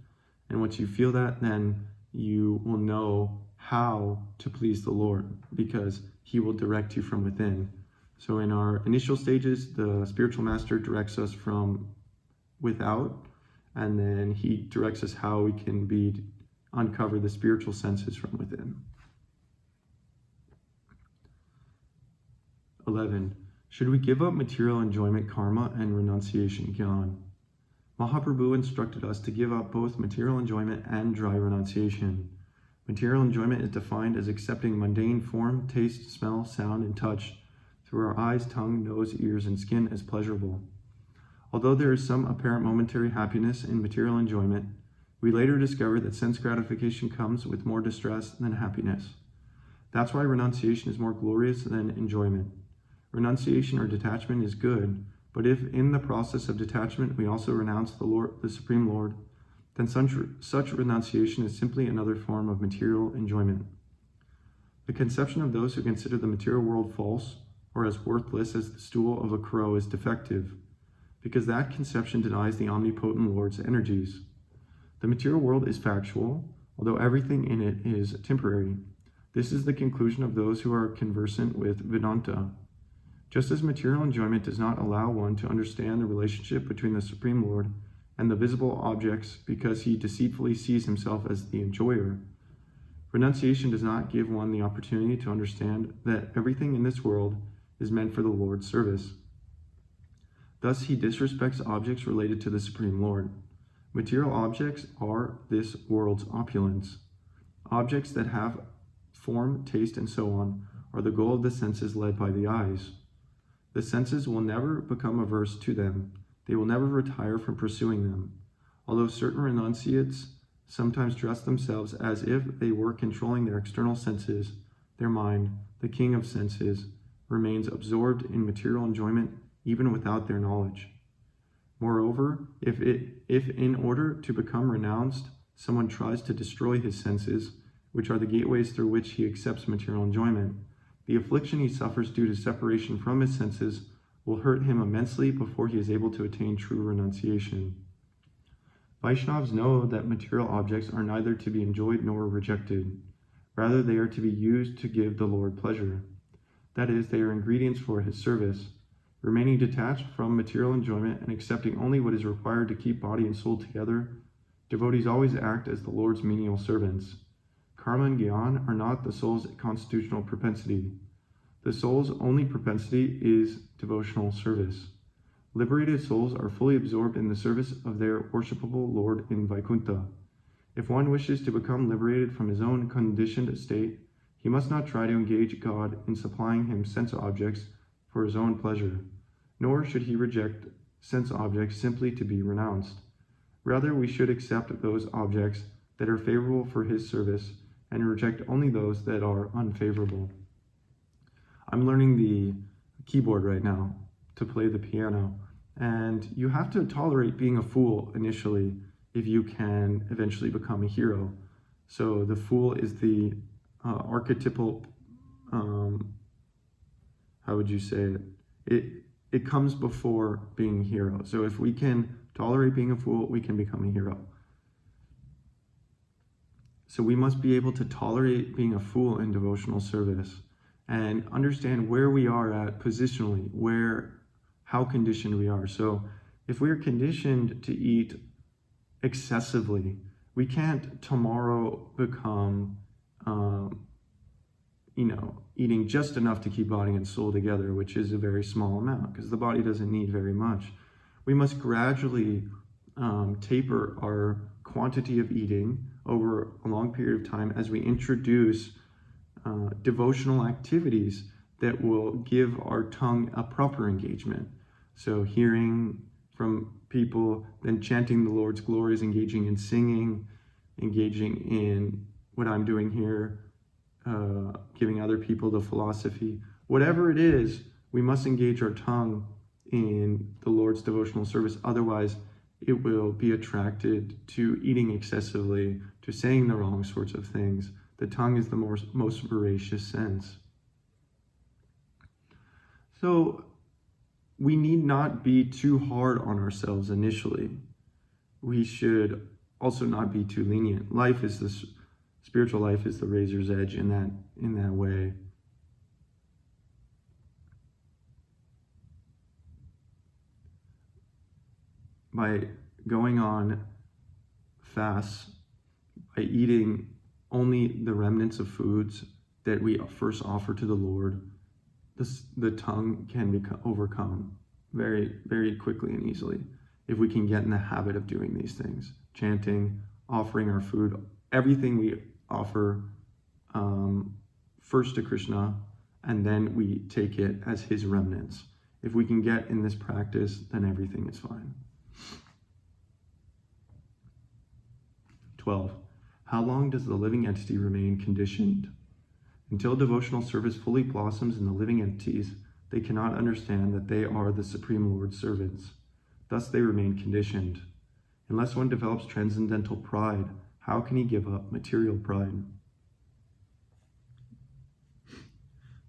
And once you feel that, then you will know how to please the Lord, because he will direct you from within. So in our initial stages, the spiritual master directs us from without, and then he directs us how we can uncover the spiritual senses from within. 11. Should we give up material enjoyment, karma, and renunciation, gyan? Mahaprabhu instructed us to give up both material enjoyment and dry renunciation. Material enjoyment is defined as accepting mundane form, taste, smell, sound, and touch through our eyes, tongue, nose, ears, and skin as pleasurable. Although there is some apparent momentary happiness in material enjoyment, we later discover that sense gratification comes with more distress than happiness. That's why renunciation is more glorious than enjoyment. Renunciation or detachment is good, but if in the process of detachment we also renounce the Supreme Lord, then such renunciation is simply another form of material enjoyment. The conception of those who consider the material world false or as worthless as the stool of a crow is defective, because that conception denies the omnipotent Lord's energies. The material world is factual, although everything in it is temporary. This is the conclusion of those who are conversant with Vedanta. Just as material enjoyment does not allow one to understand the relationship between the Supreme Lord and the visible objects because he deceitfully sees himself as the enjoyer, renunciation does not give one the opportunity to understand that everything in this world is meant for the Lord's service. Thus, he disrespects objects related to the Supreme Lord. Material objects are this world's opulence. Objects that have form, taste, and so on are the goal of the senses led by the eyes. The senses will never become averse to them. They will never retire from pursuing them. Although certain renunciates sometimes dress themselves as if they were controlling their external senses, their mind, the king of senses, remains absorbed in material enjoyment even without their knowledge. Moreover, if in order to become renounced, someone tries to destroy his senses, which are the gateways through which he accepts material enjoyment, the affliction he suffers due to separation from his senses will hurt him immensely before he is able to attain true renunciation. Vaishnavas know that material objects are neither to be enjoyed nor rejected. Rather, they are to be used to give the Lord pleasure. That is, they are ingredients for his service. Remaining detached from material enjoyment and accepting only what is required to keep body and soul together, devotees always act as the Lord's menial servants. Karma and Gyan are not the soul's constitutional propensity. The soul's only propensity is devotional service. Liberated souls are fully absorbed in the service of their worshipable Lord in Vaikuntha. If one wishes to become liberated from his own conditioned state, he must not try to engage God in supplying him sense objects for his own pleasure, nor should he reject sense objects simply to be renounced. Rather, we should accept those objects that are favorable for his service and reject only those that are unfavorable. I'm learning the keyboard right now to play the piano, and you have to tolerate being a fool initially if you can eventually become a hero. So the fool is the archetypal, how would you say it? It comes before being a hero. So if we can tolerate being a fool, we can become a hero. So we must be able to tolerate being a fool in devotional service and understand where we are at positionally, how conditioned we are. So if we're conditioned to eat excessively, we can't tomorrow become, eating just enough to keep body and soul together, which is a very small amount because the body doesn't need very much. We must gradually taper our quantity of eating over a long period of time as we introduce devotional activities that will give our tongue a proper engagement. So hearing from people, then chanting the Lord's glories, engaging in singing, engaging in what I'm doing here, giving other people the philosophy. Whatever it is, we must engage our tongue in the Lord's devotional service. Otherwise, it will be attracted to eating excessively, to saying the wrong sorts of things. The tongue is the most voracious sense. So we need not be too hard on ourselves initially. We should also not be too lenient. Spiritual life is the razor's edge in that way. By going on fasts, by eating only the remnants of foods that we first offer to the Lord, the tongue can be overcome very, very quickly and easily if we can get in the habit of doing these things. Chanting, offering our food, everything we offer first to Krishna, and then we take it as his remnants. If we can get in this practice, then everything is fine. 12. How long does the living entity remain conditioned? Until devotional service fully blossoms in the living entities, they cannot understand that they are the Supreme Lord's servants. Thus they remain conditioned. Unless one develops transcendental pride, how can he give up material pride?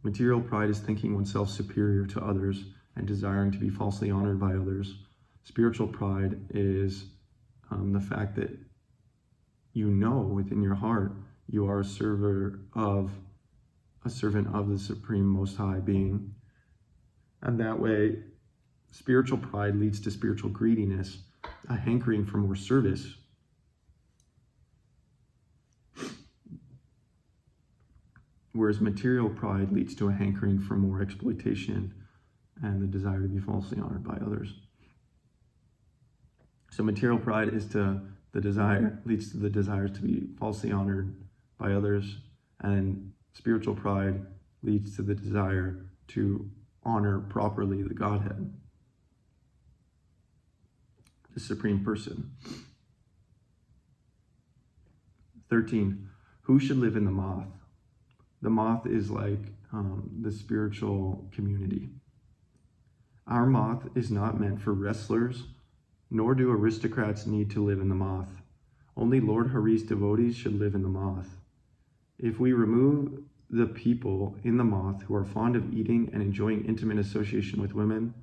Material pride is thinking oneself superior to others and desiring to be falsely honored by others. Spiritual pride is the fact that you know within your heart you are a servant of the Supreme Most High Being. And that way, spiritual pride leads to spiritual greediness, a hankering for more service. Whereas material pride leads to a hankering for more exploitation and the desire to be falsely honored by others. So material pride leads to the desires to be falsely honored by others, and spiritual pride leads to the desire to honor properly the Godhead, the Supreme Person. 13. Who should live in the moth? The moth is like the spiritual community. Our moth is not meant for wrestlers, nor do aristocrats need to live in the moth. Only Lord Hari's devotees should live in the moth. If we remove the people in the moth who are fond of eating and enjoying intimate association with women,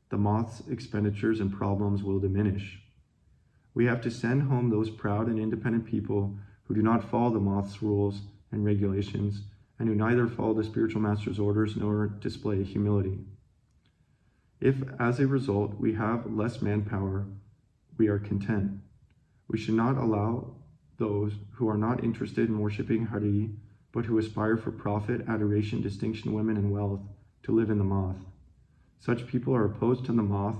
the moth's expenditures and problems will diminish. We have to send home those proud and independent people who do not follow the moth's rules and regulations, and who neither follow the spiritual master's orders nor display humility. If, as a result, we have less manpower, we are content. We should not allow those who are not interested in worshiping Hari, but who aspire for profit, adoration, distinction, women, and wealth, to live in the moth. Such people are opposed to the moth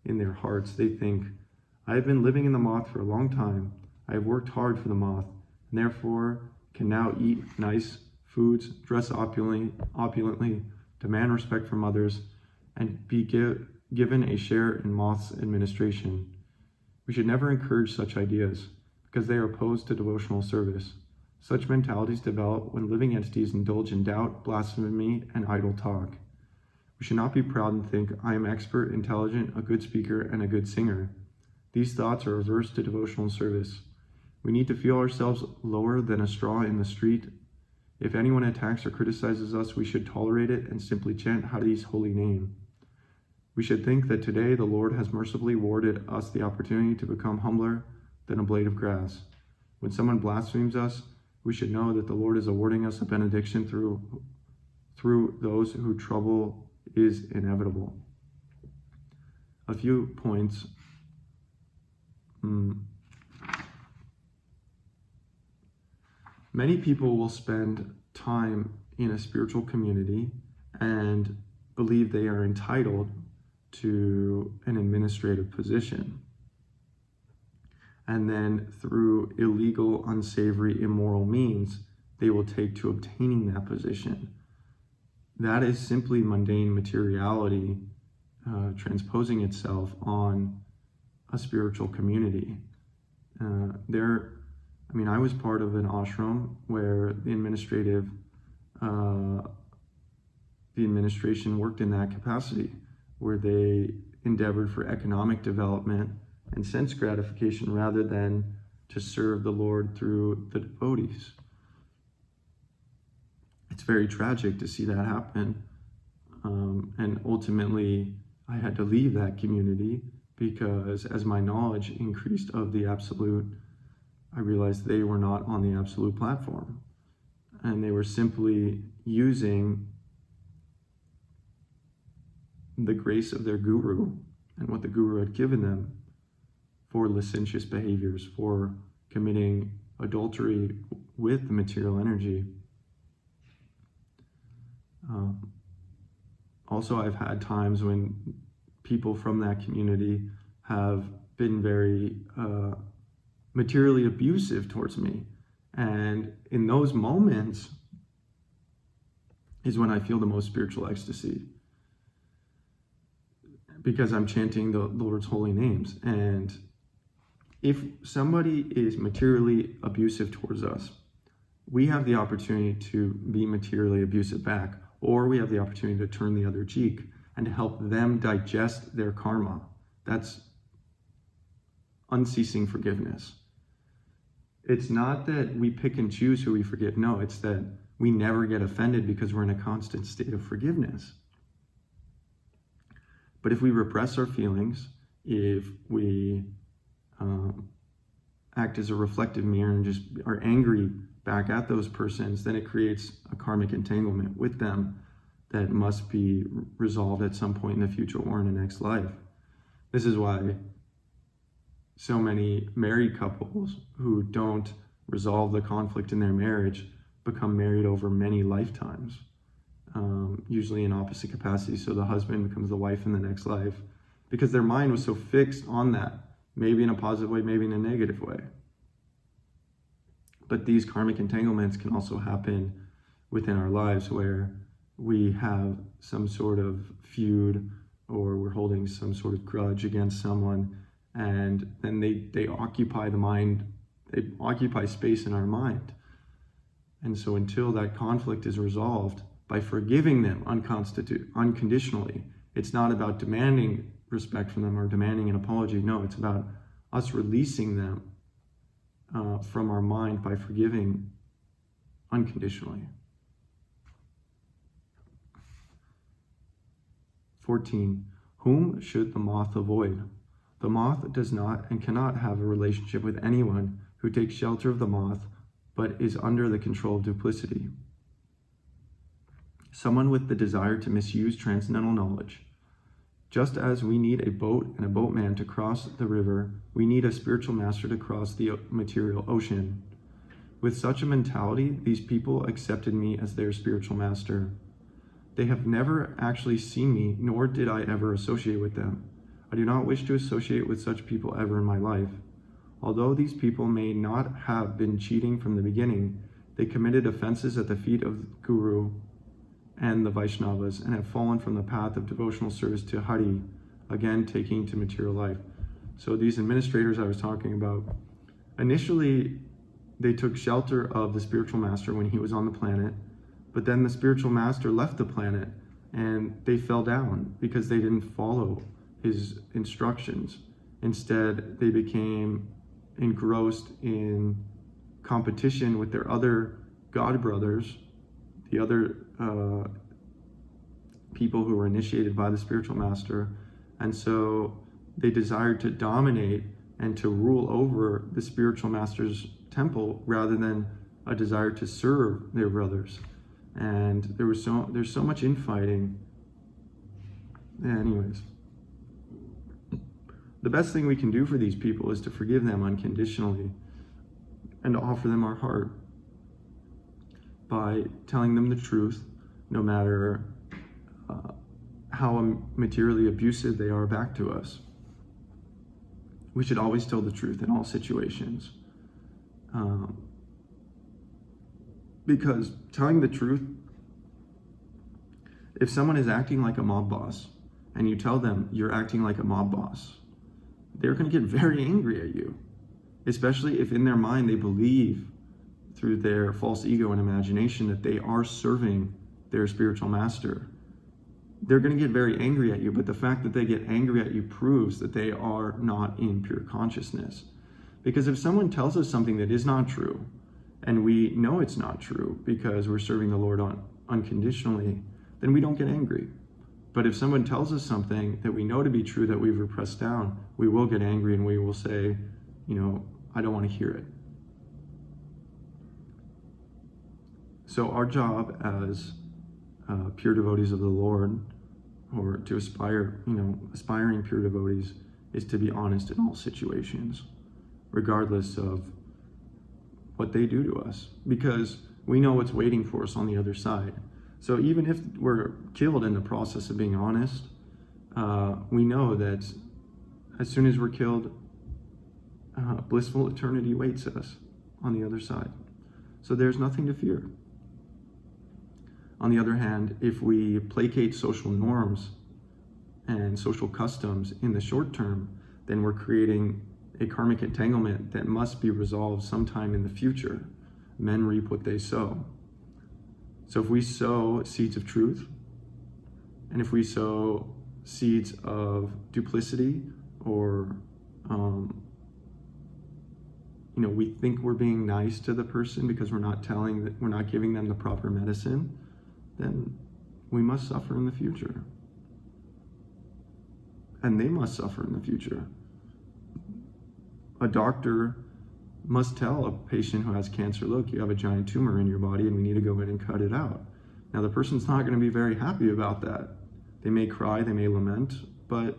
in their hearts. They think, I have been living in the moth for a long time. I have worked hard for the moth, and therefore can now eat nice foods, dress opulently, demand respect from others, and be given a share in moth's administration. We should never encourage such ideas, because they are opposed to devotional service. Such mentalities develop when living entities indulge in doubt, blasphemy, and idle talk. We should not be proud and think, I am expert, intelligent, a good speaker, and a good singer. These thoughts are averse to devotional service. We need to feel ourselves lower than a straw in the street. If anyone attacks or criticizes us, we should tolerate it and simply chant Hari's holy name. We should think that today the Lord has mercifully awarded us the opportunity to become humbler than a blade of grass. When someone blasphemes us, we should know that the Lord is awarding us a benediction through those whose trouble is inevitable. A few points. Many people will spend time in a spiritual community and believe they are entitled to an administrative position. And then through illegal, unsavory, immoral means, they will take to obtaining that position. That is simply mundane materiality transposing itself on a spiritual community. I was part of an ashram where the administration worked in that capacity, where they endeavored for economic development and sense gratification rather than to serve the Lord through the devotees. It's very tragic to see that happen. And ultimately, I had to leave that community because as my knowledge increased of the Absolute, I realized they were not on the Absolute platform. And they were simply using the grace of their guru and what the guru had given them for licentious behaviors, for committing adultery with the material energy. Also, I've had times when people from that community have been very materially abusive towards me. And in those moments is when I feel the most spiritual ecstasy, because I'm chanting the Lord's holy names. And if somebody is materially abusive towards us, we have the opportunity to be materially abusive back, or we have the opportunity to turn the other cheek and to help them digest their karma. That's unceasing forgiveness. It's not that we pick and choose who we forgive. No, it's that we never get offended because we're in a constant state of forgiveness. But if we repress our feelings, if we act as a reflective mirror and just are angry back at those persons, then it creates a karmic entanglement with them that must be resolved at some point in the future or in the next life. This is why so many married couples who don't resolve the conflict in their marriage become married over many lifetimes, usually in opposite capacities. So the husband becomes the wife in the next life because their mind was so fixed on that, maybe in a positive way, maybe in a negative way. But these karmic entanglements can also happen within our lives where we have some sort of feud, or we're holding some sort of grudge against someone, and then they occupy the mind, they occupy space in our mind. And so until that conflict is resolved by forgiving them unconditionally, it's not about demanding respect from them or demanding an apology. No, it's about us releasing them from our mind by forgiving unconditionally. 14. Whom should the moth avoid? The moth does not and cannot have a relationship with anyone who takes shelter of the moth, but is under the control of duplicity. Someone with the desire to misuse transcendental knowledge. Just as we need a boat and a boatman to cross the river, we need a spiritual master to cross the material ocean. With such a mentality, these people accepted me as their spiritual master. They have never actually seen me, nor did I ever associate with them. I do not wish to associate with such people ever in my life. Although these people may not have been cheating from the beginning, they committed offenses at the feet of the Guru and the Vaishnavas and have fallen from the path of devotional service to Hari, again taking to material life. So these administrators I was talking about, initially they took shelter of the spiritual master when he was on the planet, but then the spiritual master left the planet and they fell down because they didn't follow his instructions. Instead, they became engrossed in competition with their other god brothers, the other people who were initiated by the spiritual master. And so they desired to dominate and to rule over the spiritual master's temple rather than a desire to serve their brothers. And there's so much infighting. Anyways, the best thing we can do for these people is to forgive them unconditionally and to offer them our heart by telling them the truth, no matter how materially abusive they are back to us. We should always tell the truth in all situations. Because telling the truth, if someone is acting like a mob boss and you tell them you're acting like a mob boss, they're going to get very angry at you, especially if in their mind they believe through their false ego and imagination that they are serving their spiritual master. They're going to get very angry at you, but the fact that they get angry at you proves that they are not in pure consciousness. Because if someone tells us something that is not true, and we know it's not true because we're serving the Lord unconditionally, then we don't get angry. But if someone tells us something that we know to be true that we've repressed down, we will get angry and we will say, I don't want to hear it. So our job as pure devotees of the Lord, or to aspiring pure devotees, is to be honest in all situations, regardless of what they do to us, because we know what's waiting for us on the other side. So even if we're killed in the process of being honest, we know that as soon as we're killed, blissful eternity waits us on the other side. So there's nothing to fear. On the other hand, if we placate social norms and social customs in the short term, then we're creating a karmic entanglement that must be resolved sometime in the future. Men reap what they sow. So if we sow seeds of truth, and if we sow seeds of duplicity, or we think we're being nice to the person because we're not giving them the proper medicine, then we must suffer in the future. And they must suffer in the future. A doctor must tell a patient who has cancer, look, you have a giant tumor in your body and we need to go in and cut it out. Now, the person's not going to be very happy about that. They may cry, they may lament, but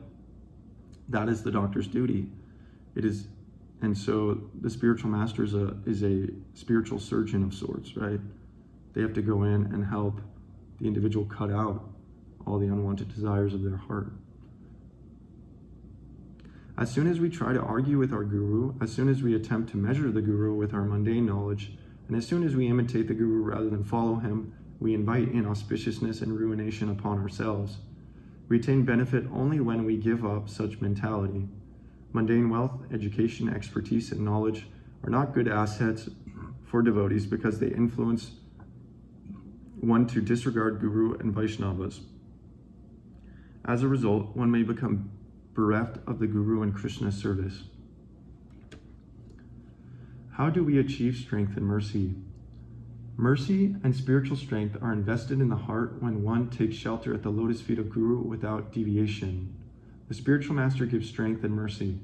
that is the doctor's duty. And so the spiritual master is a spiritual surgeon of sorts, right? They have to go in and help the individual cut out all the unwanted desires of their heart. As soon as we try to argue with our guru, as soon as we attempt to measure the guru with our mundane knowledge, and as soon as we imitate the guru rather than follow him, we invite inauspiciousness and ruination upon ourselves. We attain benefit only when we give up such mentality. Mundane wealth, education, expertise, and knowledge are not good assets for devotees because they influence one to disregard Guru and Vaishnavas. As a result, one may become bereft of the Guru and Krishna's service. How do we achieve strength and mercy? Mercy and spiritual strength are invested in the heart when one takes shelter at the lotus feet of Guru without deviation. The spiritual master gives strength and mercy.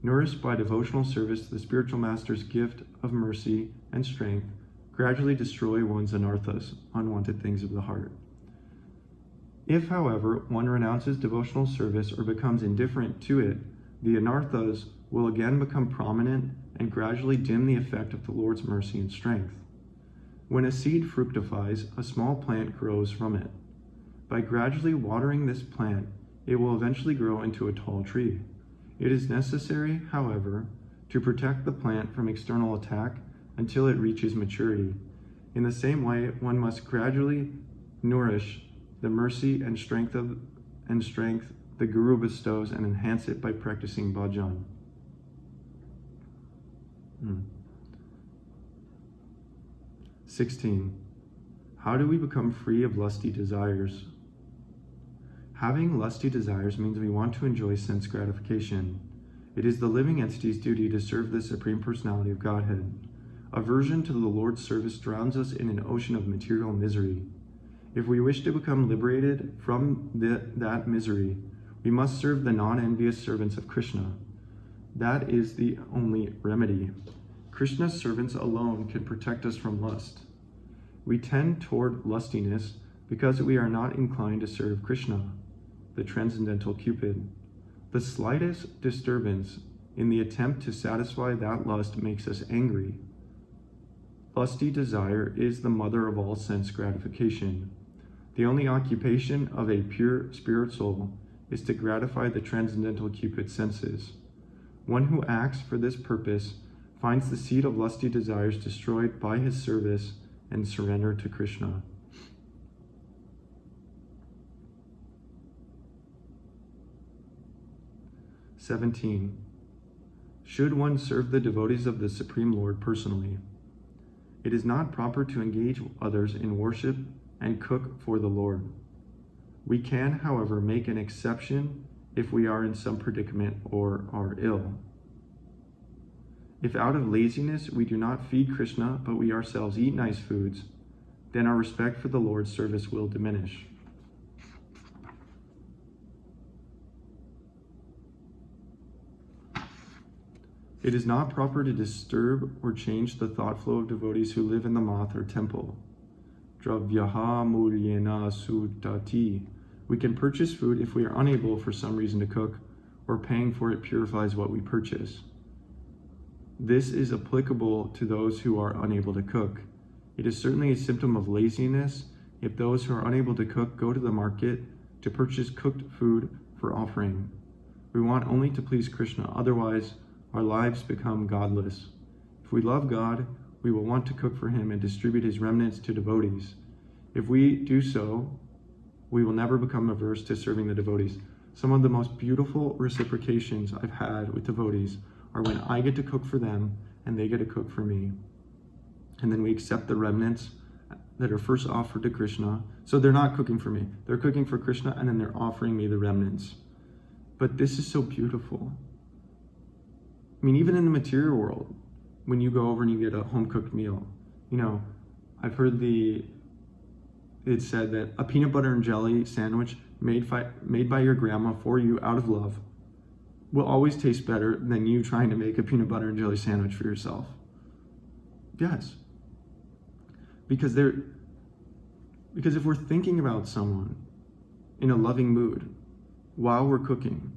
Nourished by devotional service, the spiritual master's gift of mercy and strength gradually destroy one's anarthas, unwanted things of the heart. If, however, one renounces devotional service or becomes indifferent to it, the anarthas will again become prominent and gradually dim the effect of the Lord's mercy and strength. When a seed fructifies, a small plant grows from it. By gradually watering this plant, it will eventually grow into a tall tree. It is necessary, however, to protect the plant from external attack until it reaches maturity. In the same way, one must gradually nourish the mercy and strength the Guru bestows and enhance it by practicing bhajan. 16. How do we become free of lusty desires? Having lusty desires means we want to enjoy sense gratification. It is the living entity's duty to serve the Supreme Personality of Godhead. Aversion to the Lord's service drowns us in an ocean of material misery. If we wish to become liberated from that misery, we must serve the non-envious servants of Krishna. That is the only remedy. Krishna's servants alone can protect us from lust. We tend toward lustiness because we are not inclined to serve Krishna, the transcendental Cupid. The slightest disturbance in the attempt to satisfy that lust makes us angry. Lusty desire is the mother of all sense gratification. The only occupation of a pure spirit soul is to gratify the transcendental Cupid's senses. One who acts for this purpose finds the seed of lusty desires destroyed by his service and surrender to Krishna. (17) Should one serve the devotees of the Supreme Lord personally? It is not proper to engage others in worship and cook for the Lord. We can, however, make an exception if we are in some predicament or are ill. If out of laziness we do not feed Krishna, but we ourselves eat nice foods, then our respect for the Lord's service will diminish. It is not proper to disturb or change the thought flow of devotees who live in the math or temple. Dravyaha mulyena sudati. We can purchase food if we are unable for some reason to cook, or paying for it purifies what we purchase. This is applicable to those who are unable to cook. It is certainly a symptom of laziness if those who are unable to cook go to the market to purchase cooked food for offering. We want only to please Krishna, otherwise our lives become godless. If we love God, we will want to cook for him and distribute his remnants to devotees. If we do so, we will never become averse to serving the devotees. Some of the most beautiful reciprocations I've had with devotees are when I get to cook for them and they get to cook for me. And then we accept the remnants that are first offered to Krishna. So they're not cooking for me. They're cooking for Krishna and then they're offering me the remnants. But this is so beautiful. I mean, even in the material world, when you go over and you get a home-cooked meal, you know, I've heard it's said that a peanut butter and jelly sandwich made by your grandma for you out of love will always taste better than you trying to make a peanut butter and jelly sandwich for yourself. Yes. Because if we're thinking about someone in a loving mood while we're cooking,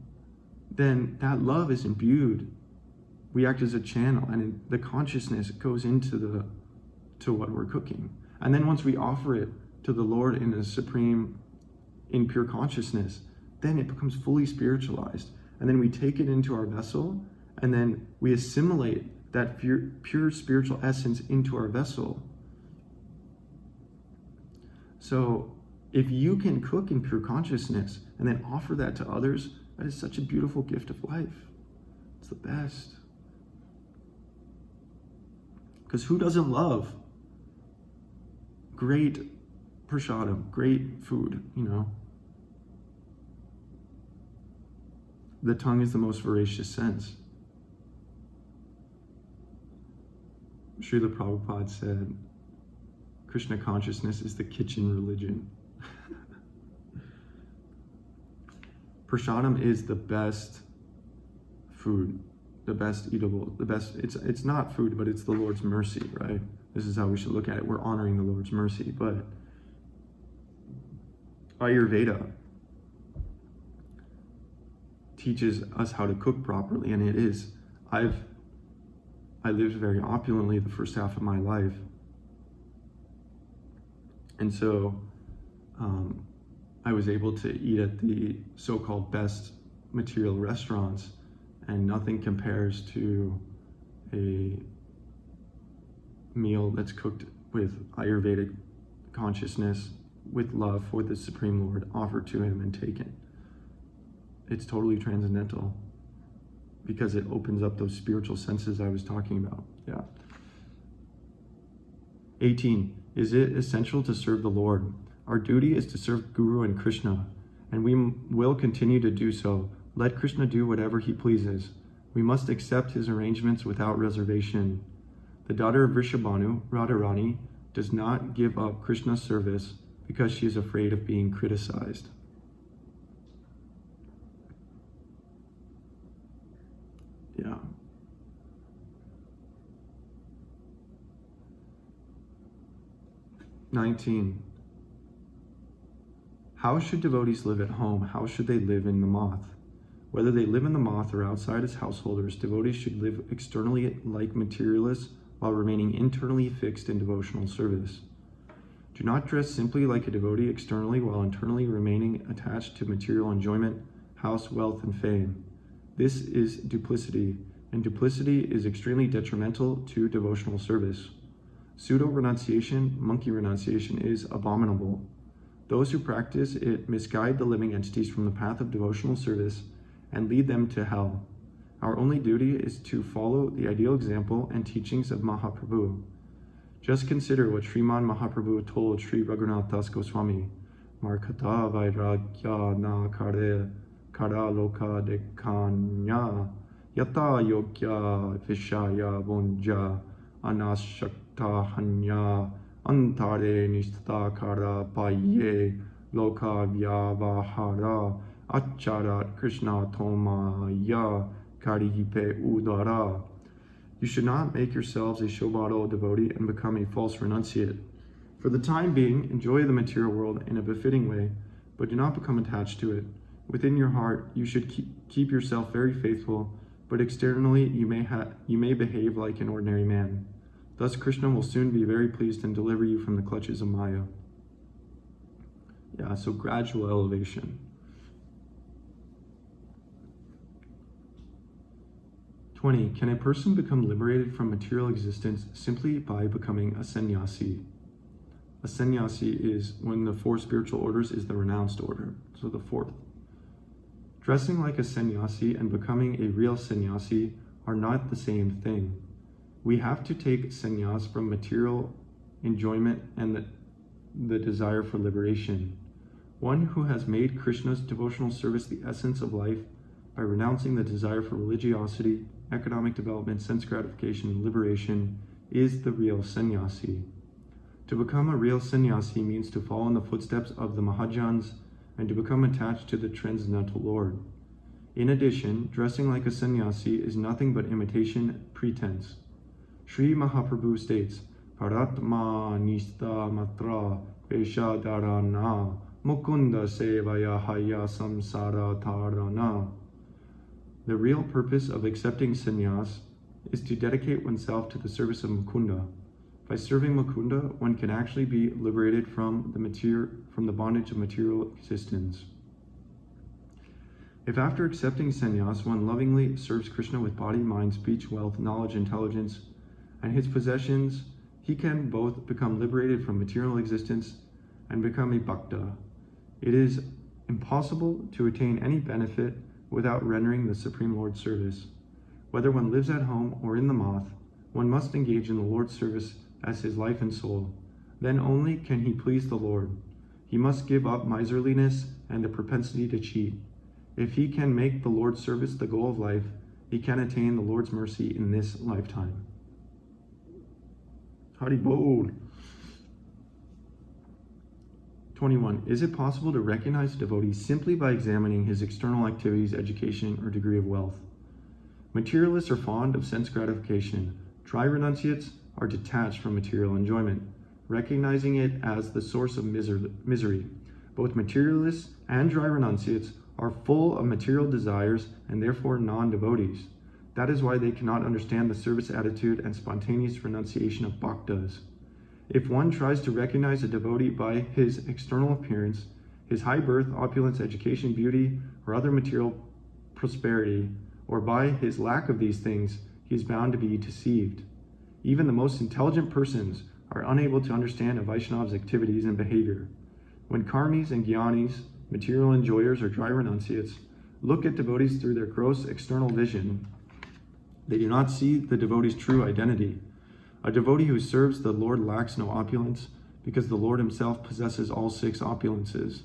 then that love is imbued. We act as a channel, and the consciousness goes into what we're cooking. And then once we offer it to the Lord in pure consciousness, then it becomes fully spiritualized. And then we take it into our vessel, and then we assimilate that pure spiritual essence into our vessel. So if you can cook in pure consciousness and then offer that to others, that is such a beautiful gift of life. It's the best. Because who doesn't love great prasadam, great food, The tongue is the most voracious sense. Srila Prabhupada said, Krishna consciousness is the kitchen religion. Prasadam is the best food, the best eatable, the best, it's not food, but it's the Lord's mercy, right? This is how we should look at it. We're honoring the Lord's mercy. But Ayurveda teaches us how to cook properly, and it is. I lived very opulently the first half of my life. And so I was able to eat at the so-called best material restaurants, and nothing compares to a meal that's cooked with Ayurvedic consciousness, with love for the Supreme Lord, offered to him and taken. It's totally transcendental because it opens up those spiritual senses I was talking about. Yeah. 18. Is it essential to serve the Lord? Our duty is to serve Guru and Krishna, and we will continue to do so. Let Krishna do whatever he pleases. We must accept his arrangements without reservation. The daughter of Vrishabhanu, Radharani, does not give up Krishna's service because she is afraid of being criticized. Yeah. "19. How should devotees live at home? How should they live in the moth? Whether they live in the moth or outside as householders, devotees should live externally like materialists while remaining internally fixed in devotional service. Do not dress simply like a devotee externally while internally remaining attached to material enjoyment, house, wealth, and fame. This is duplicity, and duplicity is extremely detrimental to devotional service. Pseudo-renunciation, monkey renunciation, is abominable. Those who practice it misguide the living entities from the path of devotional service and lead them to hell. Our only duty is to follow the ideal example and teachings of Mahaprabhu. Just consider what Sriman Mahaprabhu told Sri Raghunath Das Goswami, Markata Vairagya na kare kara loka dekanya yata yogya vishaya vonja anashakta hanya antare nishtata kara paye loka vyavahara acharat krishna tomaya karipe udara. You should not make yourselves a showbottle devotee and become a false renunciate. For the time being, enjoy the material world in a befitting way, but do not become attached to it. Within your heart, you should keep yourself very faithful, but externally you may behave like an ordinary man. Thus Krishna will soon be very pleased and deliver you from the clutches of Maya. Yeah, so gradual elevation. 20. Can a person become liberated from material existence simply by becoming a sannyasi? A sannyasi is one of the four spiritual orders, is the renounced order, so the fourth. Dressing like a sannyasi and becoming a real sannyasi are not the same thing. We have to take sannyas from material enjoyment and the desire for liberation. One who has made Krishna's devotional service the essence of life by renouncing the desire for religiosity, economic development, sense gratification, and liberation is the real sannyasi. To become a real sannyasi means to follow in the footsteps of the Mahajans and to become attached to the transcendental Lord. In addition, dressing like a sannyasi is nothing but imitation, pretense. Sri Mahaprabhu states, Paratma nista matra vesha dharana mukunda sevaya haya samsara tarana. The real purpose of accepting sannyas is to dedicate oneself to the service of Mukunda. By serving Mukunda, one can actually be liberated from the bondage of material existence. If after accepting sannyas, one lovingly serves Krishna with body, mind, speech, wealth, knowledge, intelligence, and his possessions, he can both become liberated from material existence and become a bhakta. It is impossible to attain any benefit without rendering the Supreme Lord service. Whether one lives at home or in the moth, one must engage in the Lord's service as his life and soul. Then only can he please the Lord. He must give up miserliness and the propensity to cheat. If he can make the Lord's service the goal of life, he can attain the Lord's mercy in this lifetime. Hari Bol. 21. Is it possible to recognize a devotee simply by examining his external activities, education, or degree of wealth? Materialists are fond of sense gratification. Dry renunciates are detached from material enjoyment, recognizing it as the source of misery. Both materialists and dry renunciates are full of material desires and therefore non-devotees. That is why they cannot understand the service attitude and spontaneous renunciation of bhaktas. If one tries to recognize a devotee by his external appearance, his high birth, opulence, education, beauty, or other material prosperity, or by his lack of these things, he is bound to be deceived. Even the most intelligent persons are unable to understand a Vaishnava's activities and behavior. When karmis and jnanis, material enjoyers or dry renunciates, look at devotees through their gross external vision, they do not see the devotee's true identity. A devotee who serves the Lord lacks no opulence, because the Lord himself possesses all 6 opulences.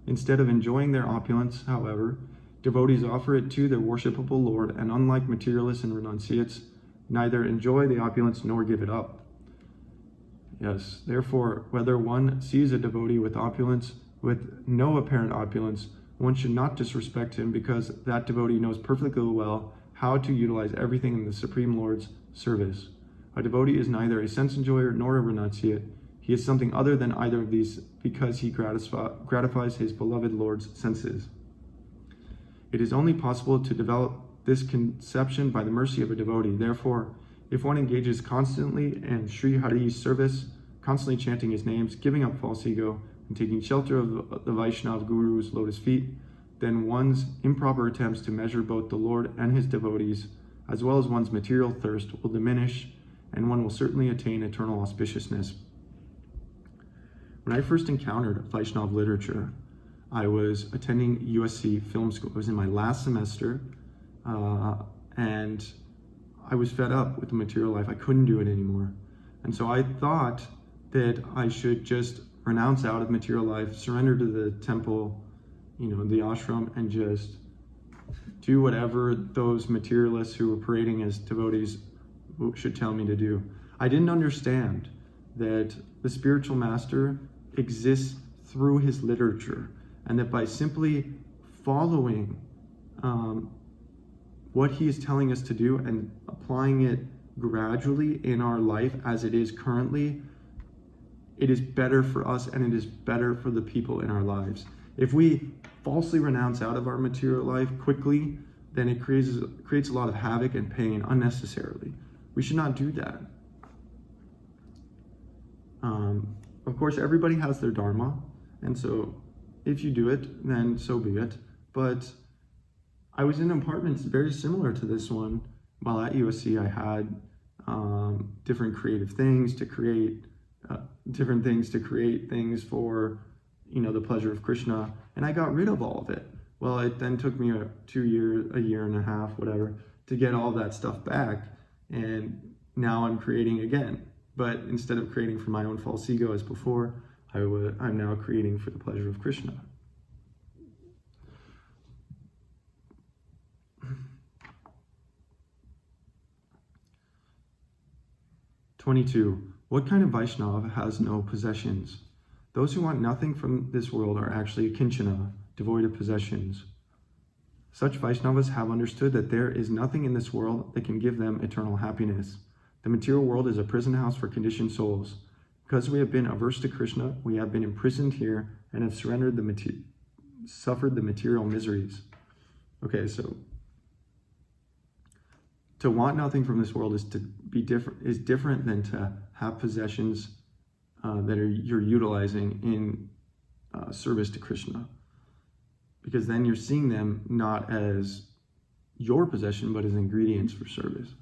Instead of enjoying their opulence, however, devotees offer it to their worshipable Lord, and unlike materialists and renunciates, neither enjoy the opulence nor give it up. Yes, therefore, whether one sees a devotee with opulence, with no apparent opulence, one should not disrespect him, because that devotee knows perfectly well how to utilize everything in the Supreme Lord's service. A devotee is neither a sense enjoyer nor a renunciate. He is something other than either of these, because he gratifies his beloved Lord's senses. It is only possible to develop this conception by the mercy of a devotee. Therefore, if one engages constantly in Sri Hari's service, constantly chanting his names, giving up false ego, and taking shelter of the Vaishnava Guru's lotus feet, then one's improper attempts to measure both the Lord and his devotees, as well as one's material thirst, will diminish, and one will certainly attain eternal auspiciousness. When I first encountered Vaishnava literature, I was attending USC film school. It was in my last semester, and I was fed up with the material life. I couldn't do it anymore. And so I thought that I should just renounce out of material life, surrender to the temple, the ashram, and just do whatever those materialists who were parading as devotees should tell me to do. I didn't understand that the spiritual master exists through his literature, and that by simply following what he is telling us to do and applying it gradually in our life as it is currently, it is better for us and it is better for the people in our lives. If we falsely renounce out of our material life quickly, then it creates a lot of havoc and pain unnecessarily. We should not do that. Of course, everybody has their dharma, and so if you do it, then so be it. But I was in apartments very similar to this one. While at USC, I had different creative things to create, things for, the pleasure of Krishna, and I got rid of all of it. Well, it then took me a year and a half, whatever, to get all that stuff back, and now I'm creating again. But instead of creating for my own false ego as before, I'm now creating for the pleasure of Krishna. (22) What kind of Vaishnava has no possessions? Those who want nothing from this world are actually kinchana, devoid of possessions. Such Vaishnavas have understood that there is nothing in this world that can give them eternal happiness. The material world is a prison house for conditioned souls. Because we have been averse to Krishna, we have been imprisoned here and have suffered the material miseries. Okay, so to want nothing from this world is different than to have possessions that you're utilizing in service to Krishna, because then you're seeing them not as your possession but as ingredients for service.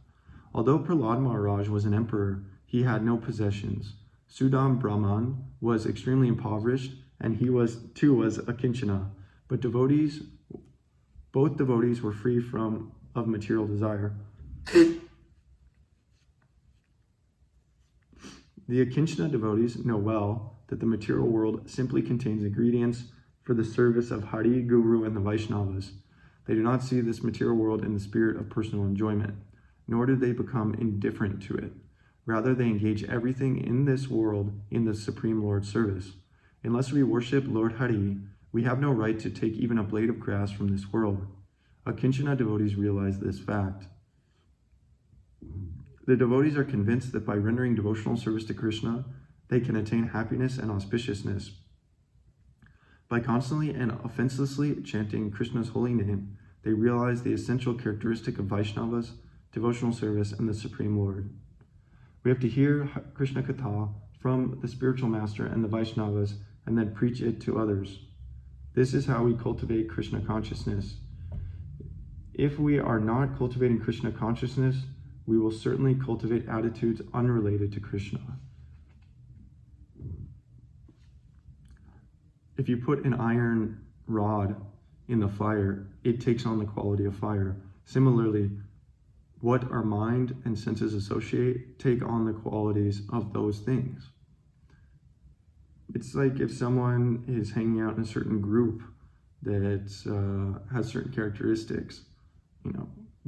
Although Prahlad Maharaj was an emperor, he had no possessions. Sudam Brahman was extremely impoverished, and he was a kinchana. But both devotees were free of material desire. The akinchana devotees know well that the material world simply contains ingredients for the service of Hari, Guru, and the Vaishnavas. They do not see this material world in the spirit of personal enjoyment, nor do they become indifferent to it. Rather, they engage everything in this world in the Supreme Lord's service. Unless we worship Lord Hari, we have no right to take even a blade of grass from this world. Akinchana devotees realize this fact. The devotees are convinced that by rendering devotional service to Krishna, they can attain happiness and auspiciousness. By constantly and offenselessly chanting Krishna's holy name, they realize the essential characteristic of Vaishnavas, devotional service, and the Supreme Lord. We have to hear Krishna Katha from the spiritual master and the Vaishnavas and then preach it to others. This is how we cultivate Krishna consciousness. If we are not cultivating Krishna consciousness, we will certainly cultivate attitudes unrelated to Krishna. If you put an iron rod in the fire, it takes on the quality of fire. Similarly, what our mind and senses associate take on the qualities of those things. It's like if someone is hanging out in a certain group that has certain characteristics,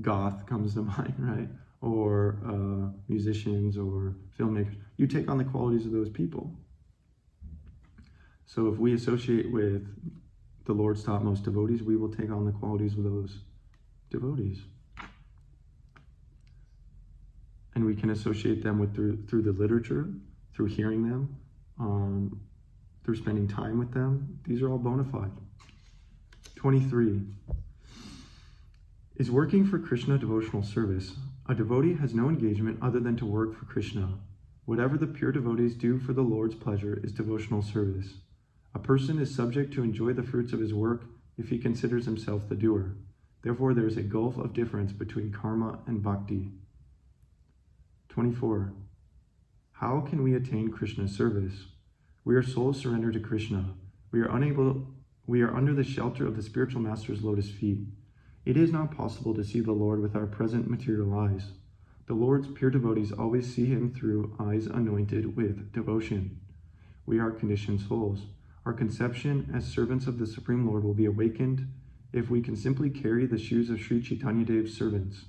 goth comes to mind, right? Or musicians or filmmakers. You take on the qualities of those people. So if we associate with the Lord's topmost devotees, we will take on the qualities of those devotees. And we can associate them with through the literature, through hearing them, through spending time with them. These are all bona fide. 23. Is working for Krishna devotional service? A devotee has no engagement other than to work for Krishna. Whatever the pure devotees do for the Lord's pleasure is devotional service. A person is subject to enjoy the fruits of his work if he considers himself the doer. Therefore, there is a gulf of difference between karma and bhakti. 24. How can we attain Krishna's service? We are souls surrendered to Krishna. We are under the shelter of the spiritual master's lotus feet. It is not possible to see the Lord with our present material eyes. The Lord's pure devotees always see him through eyes anointed with devotion. We are conditioned souls. Our conception as servants of the Supreme Lord will be awakened if we can simply carry the shoes of Sri Chaitanya Dev's servants.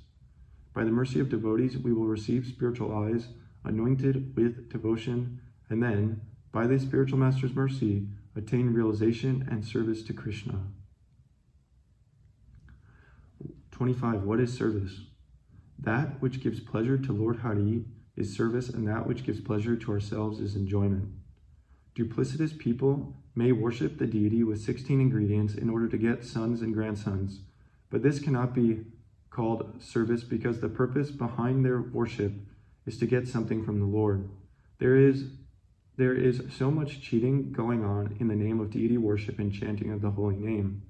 By the mercy of devotees, we will receive spiritual eyes anointed with devotion, and then, by the spiritual master's mercy, attain realization and service to Krishna. 25. What is service? That which gives pleasure to Lord Hari is service, and that which gives pleasure to ourselves is enjoyment. Duplicitous people may worship the deity with 16 ingredients in order to get sons and grandsons, but this cannot be called service because the purpose behind their worship is to get something from the Lord. There is so much cheating going on in the name of deity worship and chanting of the holy name.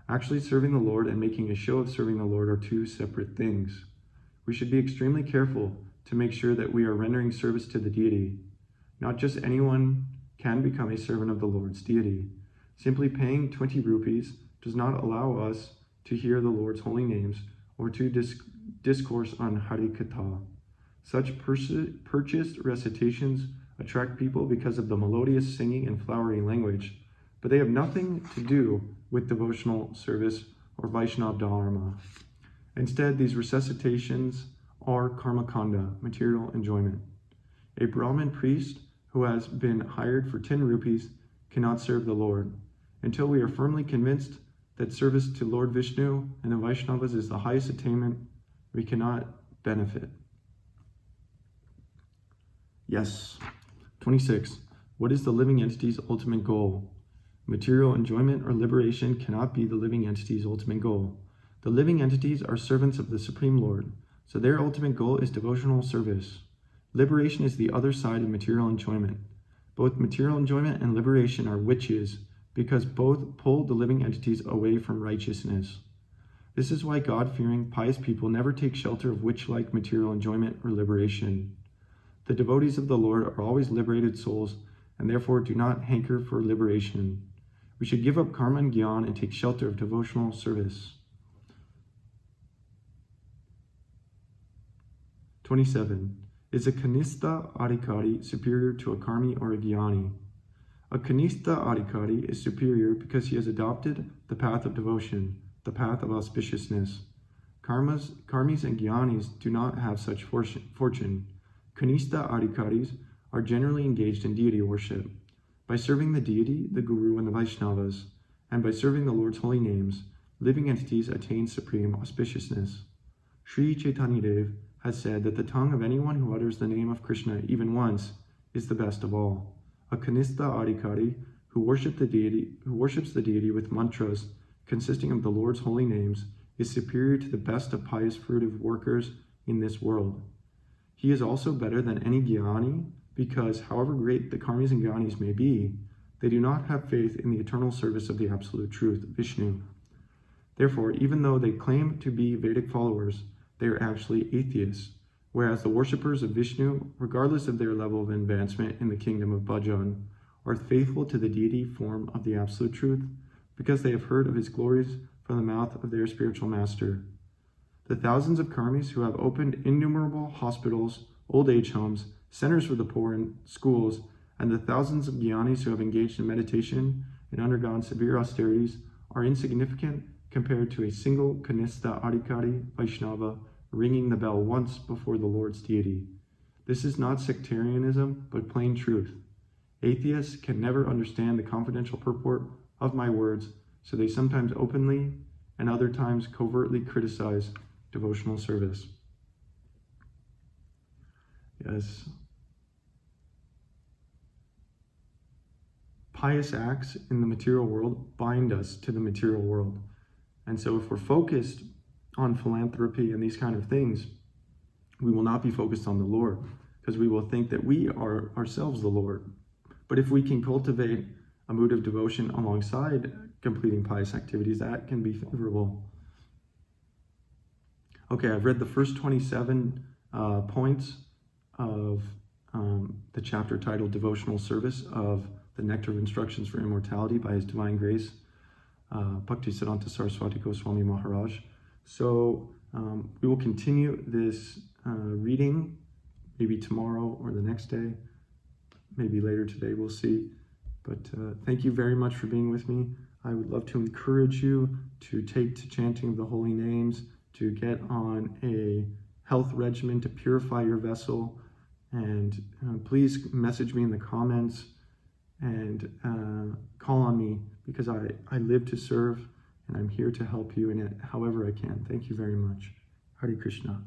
Actually serving the Lord and making a show of serving the Lord are two separate things. We should be extremely careful to make sure that we are rendering service to the deity. Not just anyone can become a servant of the Lord's deity. Simply paying 20 rupees does not allow us to hear the Lord's holy names or to discourse on Hari Katha. Such purchased recitations attract people because of the melodious singing and flowery language, but they have nothing to do with devotional service or Vaishnava Dharma. Instead, these recitations are karmakanda, material enjoyment. A Brahmin priest who has been hired for 10 rupees cannot serve the Lord. Until we are firmly convinced that service to Lord Vishnu and the Vaishnavas is the highest attainment, we cannot benefit. Yes. 26. What is the living entity's ultimate goal? Material enjoyment or liberation cannot be the living entity's ultimate goal. The living entities are servants of the Supreme Lord, so their ultimate goal is devotional service. Liberation is the other side of material enjoyment. Both material enjoyment and liberation are witches because both pull the living entities away from righteousness. This is why God-fearing, pious people never take shelter of witch-like material enjoyment or liberation. The devotees of the Lord are always liberated souls, and therefore do not hanker for liberation. We should give up karma and gyan and take shelter of devotional service. 27. Is a kanistha adhikari superior to a karmi or a gyani? A kanistha adhikari is superior because he has adopted the path of devotion, the path of auspiciousness. Karmis and gyanis do not have such fortune. Kanistha adhikaris are generally engaged in deity worship. By serving the deity, the guru, and the Vaishnavas, and by serving the Lord's holy names, living entities attain supreme auspiciousness. Sri Chaitanya Dev has said that the tongue of anyone who utters the name of Krishna even once is the best of all. A kanistha adhikari who worships the deity with mantras consisting of the Lord's holy names is superior to the best of pious fruitive workers in this world. He is also better than any gyani because, however great the karmis and gyanis may be, they do not have faith in the eternal service of the absolute truth, Vishnu. Therefore, even though they claim to be Vedic followers, they are actually atheists, whereas the worshippers of Vishnu, regardless of their level of advancement in the kingdom of Bhajan, are faithful to the deity form of the absolute truth because they have heard of his glories from the mouth of their spiritual master. The thousands of karmis who have opened innumerable hospitals, old age homes, centers for the poor, and schools, and the thousands of gyanis who have engaged in meditation and undergone severe austerities are insignificant compared to a single kanistha adhikari Vaishnava ringing the bell once before the Lord's deity. This is not sectarianism, but plain truth. Atheists can never understand the confidential purport of my words, so they sometimes openly and other times covertly criticize devotional service. Yes. Pious acts in the material world bind us to the material world. And so if we're focused on philanthropy and these kind of things, we will not be focused on the Lord, because we will think that we are ourselves the Lord. But if we can cultivate a mood of devotion alongside completing pious activities, that can be favorable. Okay, I've read the first 27 points of the chapter titled Devotional Service of the Nectar of Instructions for Immortality by His Divine Grace, Bhaktisiddhanta Sarasvati Goswami Maharaj. So we will continue this reading maybe tomorrow or the next day, maybe later today, we'll see. But thank you very much for being with me. I would love to encourage you to take to chanting of the holy names, to get on a health regimen to purify your vessel, and please message me in the comments and call on me, because I live to serve and I'm here to help you in it however I can. Thank you very much. Hare Krishna.